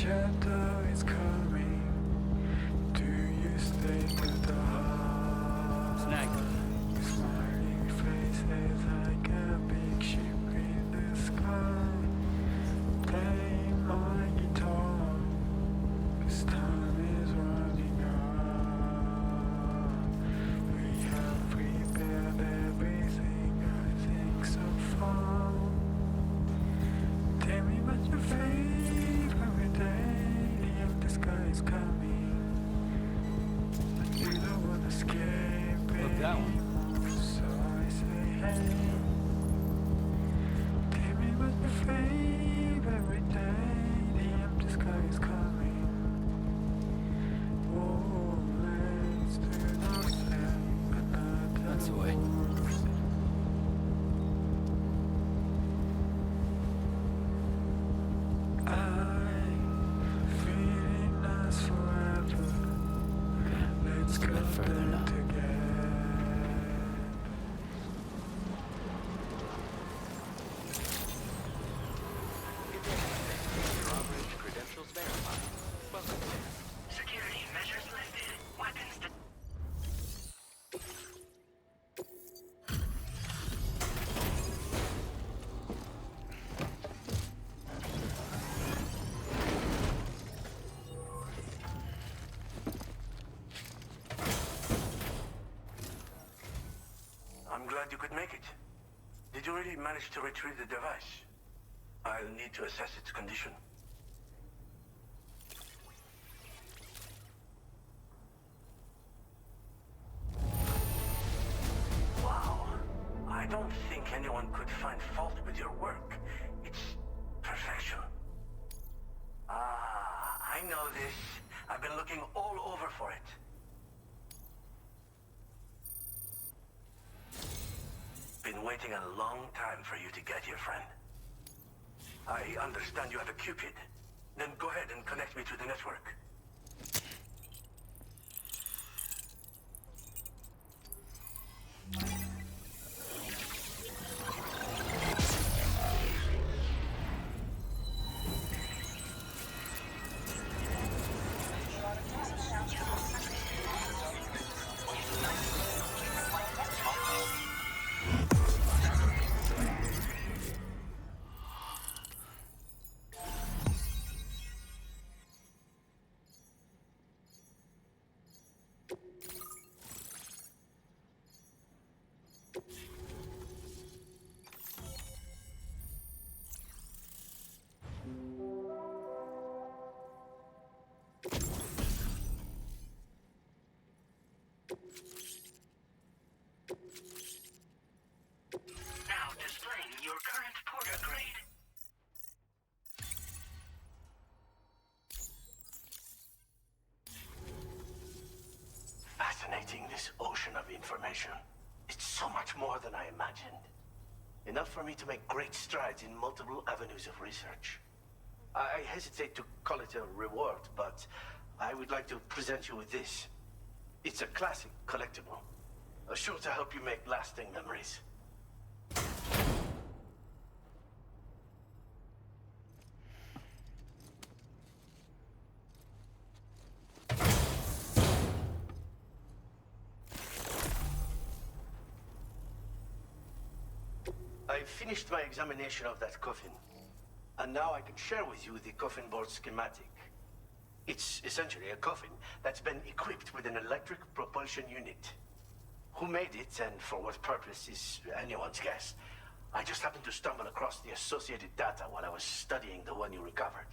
shadow is coming. Do you stay to the heart? Snag. Smiling faces like a big ship in the sky. Playing my guitar, 'cause time is running out. We have prepared everything, I think so far. Tell me what your favorite day, the empty sky is coming. But you don't wanna escape Look, that one. anymore, so I say hey. Tell me what your favorite day, the empty sky is coming. Oh, let's do nothing another That's the way. I'm feeling us forever. Let's go further there now. together. Your operation credentials verified. Welcome. Security measures lifted. Weapons I'm glad you could make it. Did you really manage to retrieve the device? I'll need to assess its condition. Wow. I don't think anyone could find fault with your work. It's perfection. Ah, I know this. I've been looking all over for it. Been waiting a long time for you to get here, friend. I understand you have a Cupid. Then go ahead and connect me to the network. now displaying your current porter grade. Fascinating, this ocean of information. It's so much more than I imagined. Enough for me to make great strides in multiple avenues of research. I hesitate to call it a reward, but I would like to present you with this. It's a classic collectible, sure to help you make lasting memories. I finished my examination of that coffin, and now I can share with you the coffin board schematic. It's essentially a coffin that's been equipped with an electric propulsion unit. Who made it and for what purpose is anyone's guess. I just happened to stumble across the associated data while I was studying the one you recovered.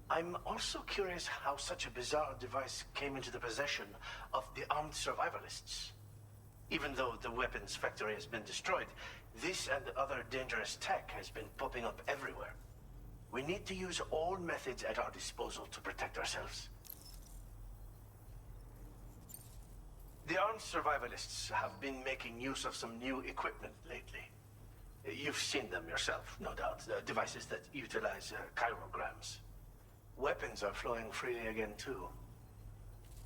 I'm also curious how such a bizarre device came into the possession of the armed survivalists. Even though the weapons factory has been destroyed, this and other dangerous tech has been popping up everywhere. We need to use all methods at our disposal to protect ourselves. The armed survivalists have been making use of some new equipment lately. You've seen them yourself, no doubt. Devices that utilize chirograms. Weapons are flowing freely again, too.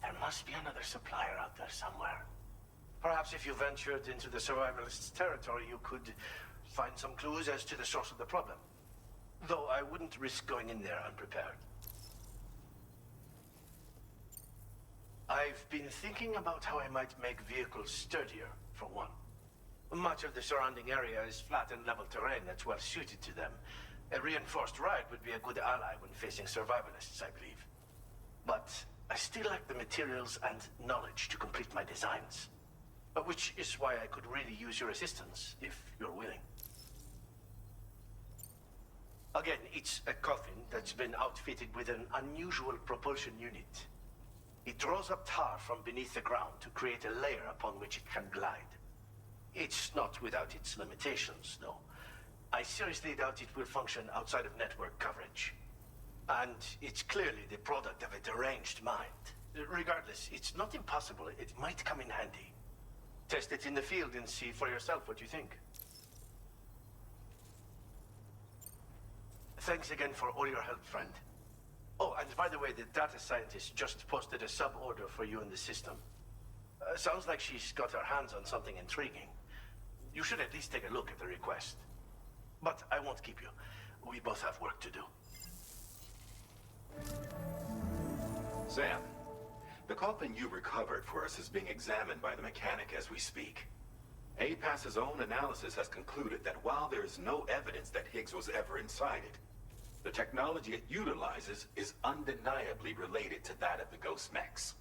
There must be another supplier out there somewhere. Perhaps if you ventured into the survivalists' territory, you could find some clues as to the source of the problem. Though I wouldn't risk going in there unprepared. I've been thinking about how I might make vehicles sturdier, for one. Much of the surrounding area is flat and level terrain that's well suited to them. A reinforced ride would be a good ally when facing survivalists, I believe. But I still lack the materials and knowledge to complete my designs. Which is why I could really use your assistance, if you're willing. Again, it's a coffin that's been outfitted with an unusual propulsion unit. It draws up tar from beneath the ground to create a layer upon which it can glide. It's not without its limitations, though. I seriously doubt it will function outside of network coverage. And it's clearly the product of a deranged mind. Regardless, it's not impossible. It might come in handy. Test it in the field and see for yourself what you think. Thanks again for all your help, friend. Oh, and by the way, the data scientist just posted a sub-order for you in the system. Sounds like she's got her hands on something intriguing. You should at least take a look at the request. But I won't keep you. We both have work to do. Sam, the coffin you recovered for us is being examined by the mechanic as we speak. APAS's own analysis has concluded that while there is no evidence that Higgs was ever inside it, the technology it utilizes is undeniably related to that of the Ghost Mechs.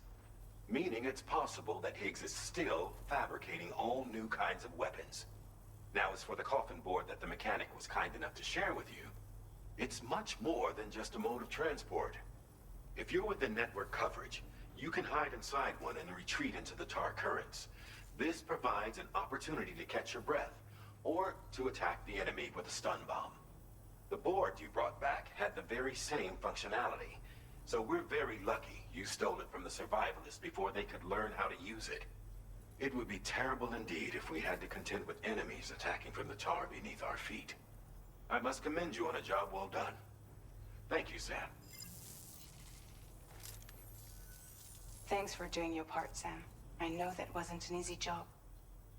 Meaning it's possible that Higgs is still fabricating all new kinds of weapons. Now, as for the coffin board that the mechanic was kind enough to share with you, it's much more than just a mode of transport. If you're within network coverage, you can hide inside one and retreat into the tar currents. This provides an opportunity to catch your breath, or to attack the enemy with a stun bomb. The board you brought back had the very same functionality, so we're very lucky you stole it from the survivalists before they could learn how to use it. It would be terrible indeed if we had to contend with enemies attacking from the tar beneath our feet. I must commend you on a job well done. Thank you, Sam. Thanks for doing your part, Sam. I know that wasn't an easy job.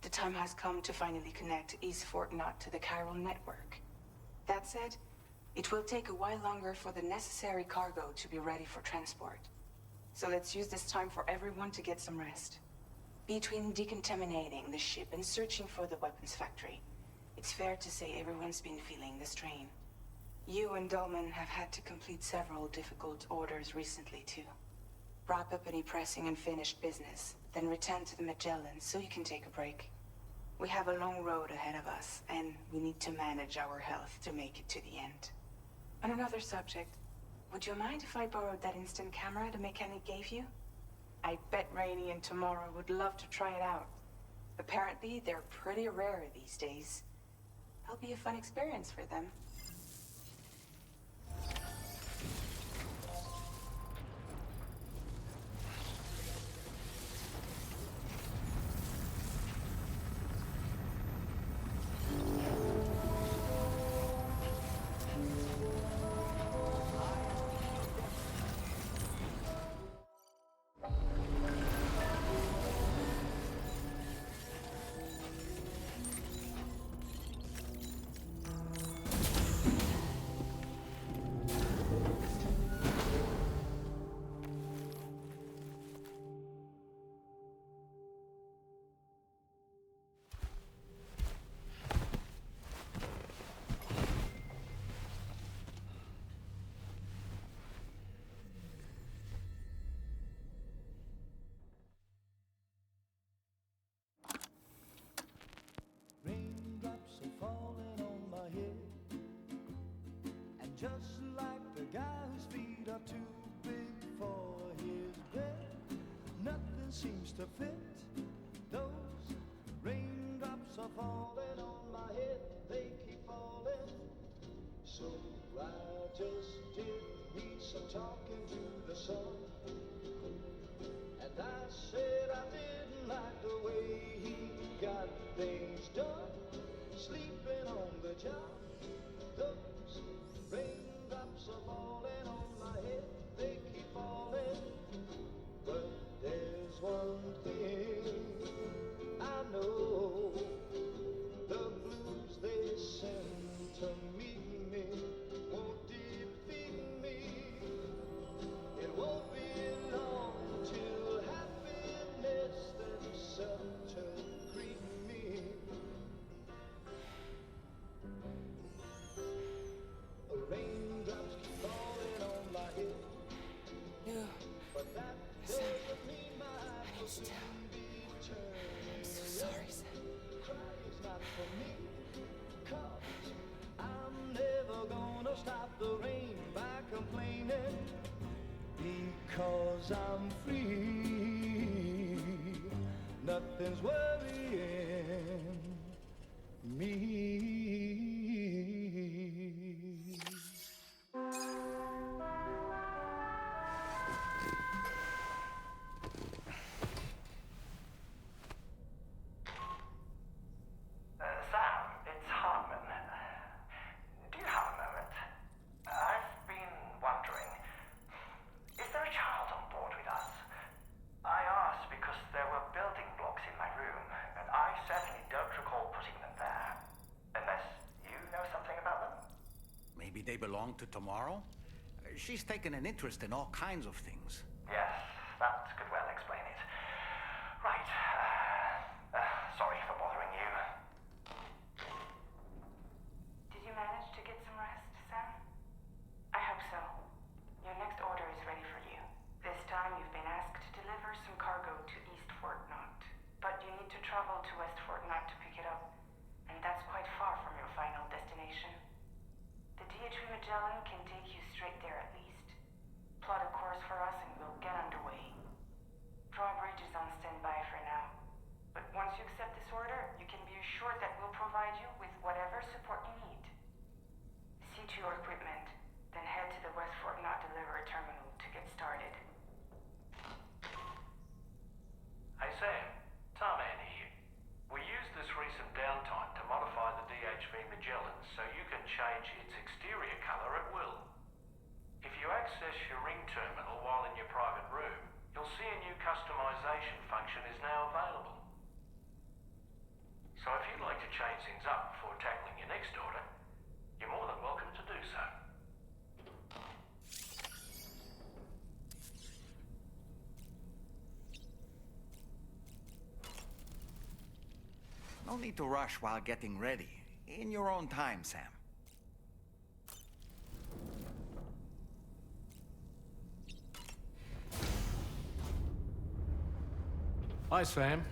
The time has come to finally connect East Fort Knot to the chiral network. That said, it will take a while longer for the necessary cargo to be ready for transport. So let's use this time for everyone to get some rest. Between decontaminating the ship and searching for the weapons factory, it's fair to say everyone's been feeling the strain. You and Dolman have had to complete several difficult orders recently, too. Wrap up any pressing and finished business, then return to the Magellan so you can take a break. We have a long road ahead of us, and we need to manage our health to make it to the end. On another subject, would you mind if I borrowed that instant camera the mechanic gave you? I bet Rainey and Tomorrow would love to try it out. Apparently, they're pretty rare these days. It'll be a fun experience for them. Raindrops are falling on my head, and just like the guy whose feet are too big for his bed, nothing seems to fit. Those raindrops are falling on my head, they keep falling. So I just did me some talking to the sun, and I said I didn't like the way he got things done, sleeping on the job. Those raindrops are falling on my head, they keep falling. But there's one thing I know, 'cause I'm free. Nothing's worrying me. Sam, it's Hartman. Do you have a moment? I've been wondering, is there a child on board with us? I asked because there were building blocks in my room, and I certainly don't recall putting them there. Unless you know something about them? Maybe they belong to Tomorrow? She's taken an interest in all kinds of things. Yes, that could well explain it. Right. Sorry for bothering you. Did you manage to get some rest, Sam? I hope so. Your next order is ready for you. This time you've been asked to deliver some cargo to East Fort Knott. But you need to travel to West Fort Knott to pick it up. And that's quite far from your final destination. The DHV Magellan can take you straight there at least. Plot a course for us and we'll get underway. Drawbridge is on standby for now. But once you accept this order, you can be assured that we'll provide you with whatever support you need. See to your equipment, then head to the West Fort Knott delivery terminal to get started. Hey Sam, Tarman here. We used this recent downtime to modify the DHV Magellan so you can change its exterior color at will. If you access your ring terminal while in your private room, you'll see a new customization function is now available. So if you'd like to change things up before tackling your next order, you're more than welcome to do so. No need to rush while getting ready. In your own time, Sam. Hi Sam.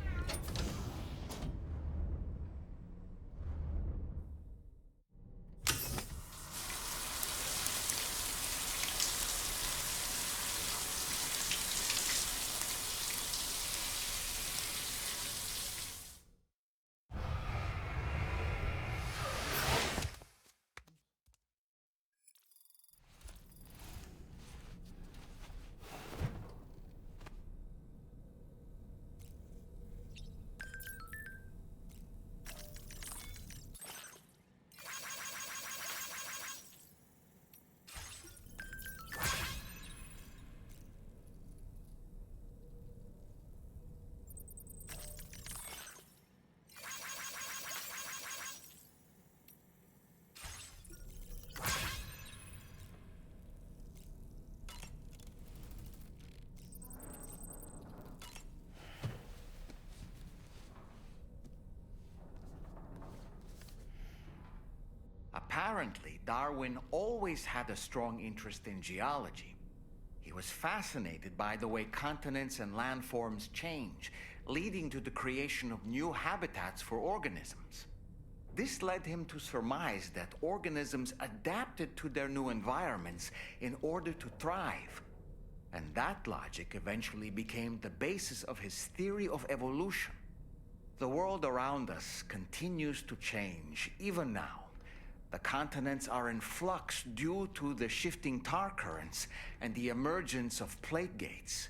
Apparently, Darwin always had a strong interest in geology. He was fascinated by the way continents and landforms change, leading to the creation of new habitats for organisms. This led him to surmise that organisms adapted to their new environments in order to thrive. And that logic eventually became the basis of his theory of evolution. The world around us continues to change, even now. The continents are in flux due to the shifting tar currents and the emergence of plate gates.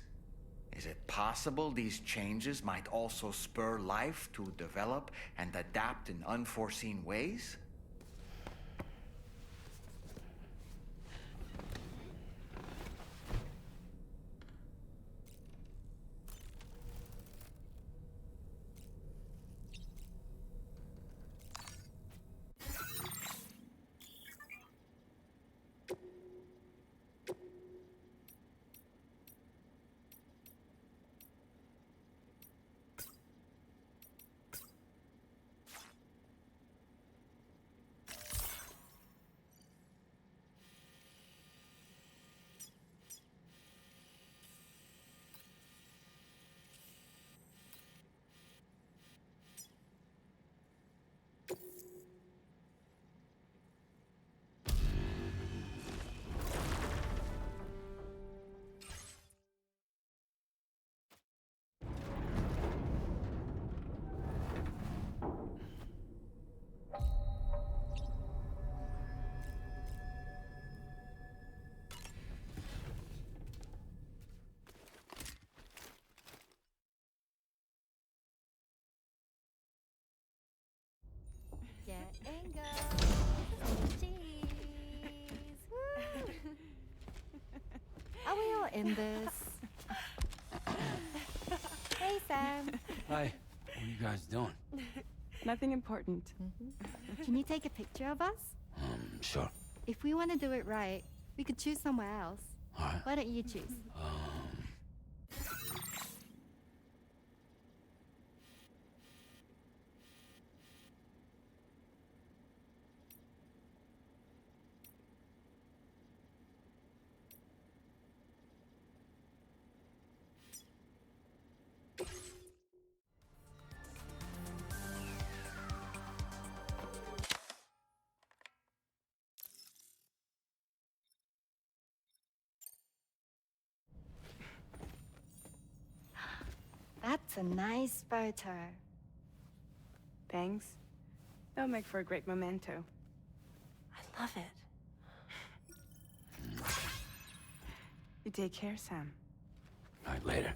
Is it possible these changes might also spur life to develop and adapt in unforeseen ways? in this. Hey, Sam. Hi. What are you guys doing? Nothing important. Can you take a picture of us? Sure. If we want to do it right, we could choose somewhere else. All right. Why don't you choose? That's a nice photo. Thanks. They'll make for a great memento. I love it. You take care, Sam. All right, later.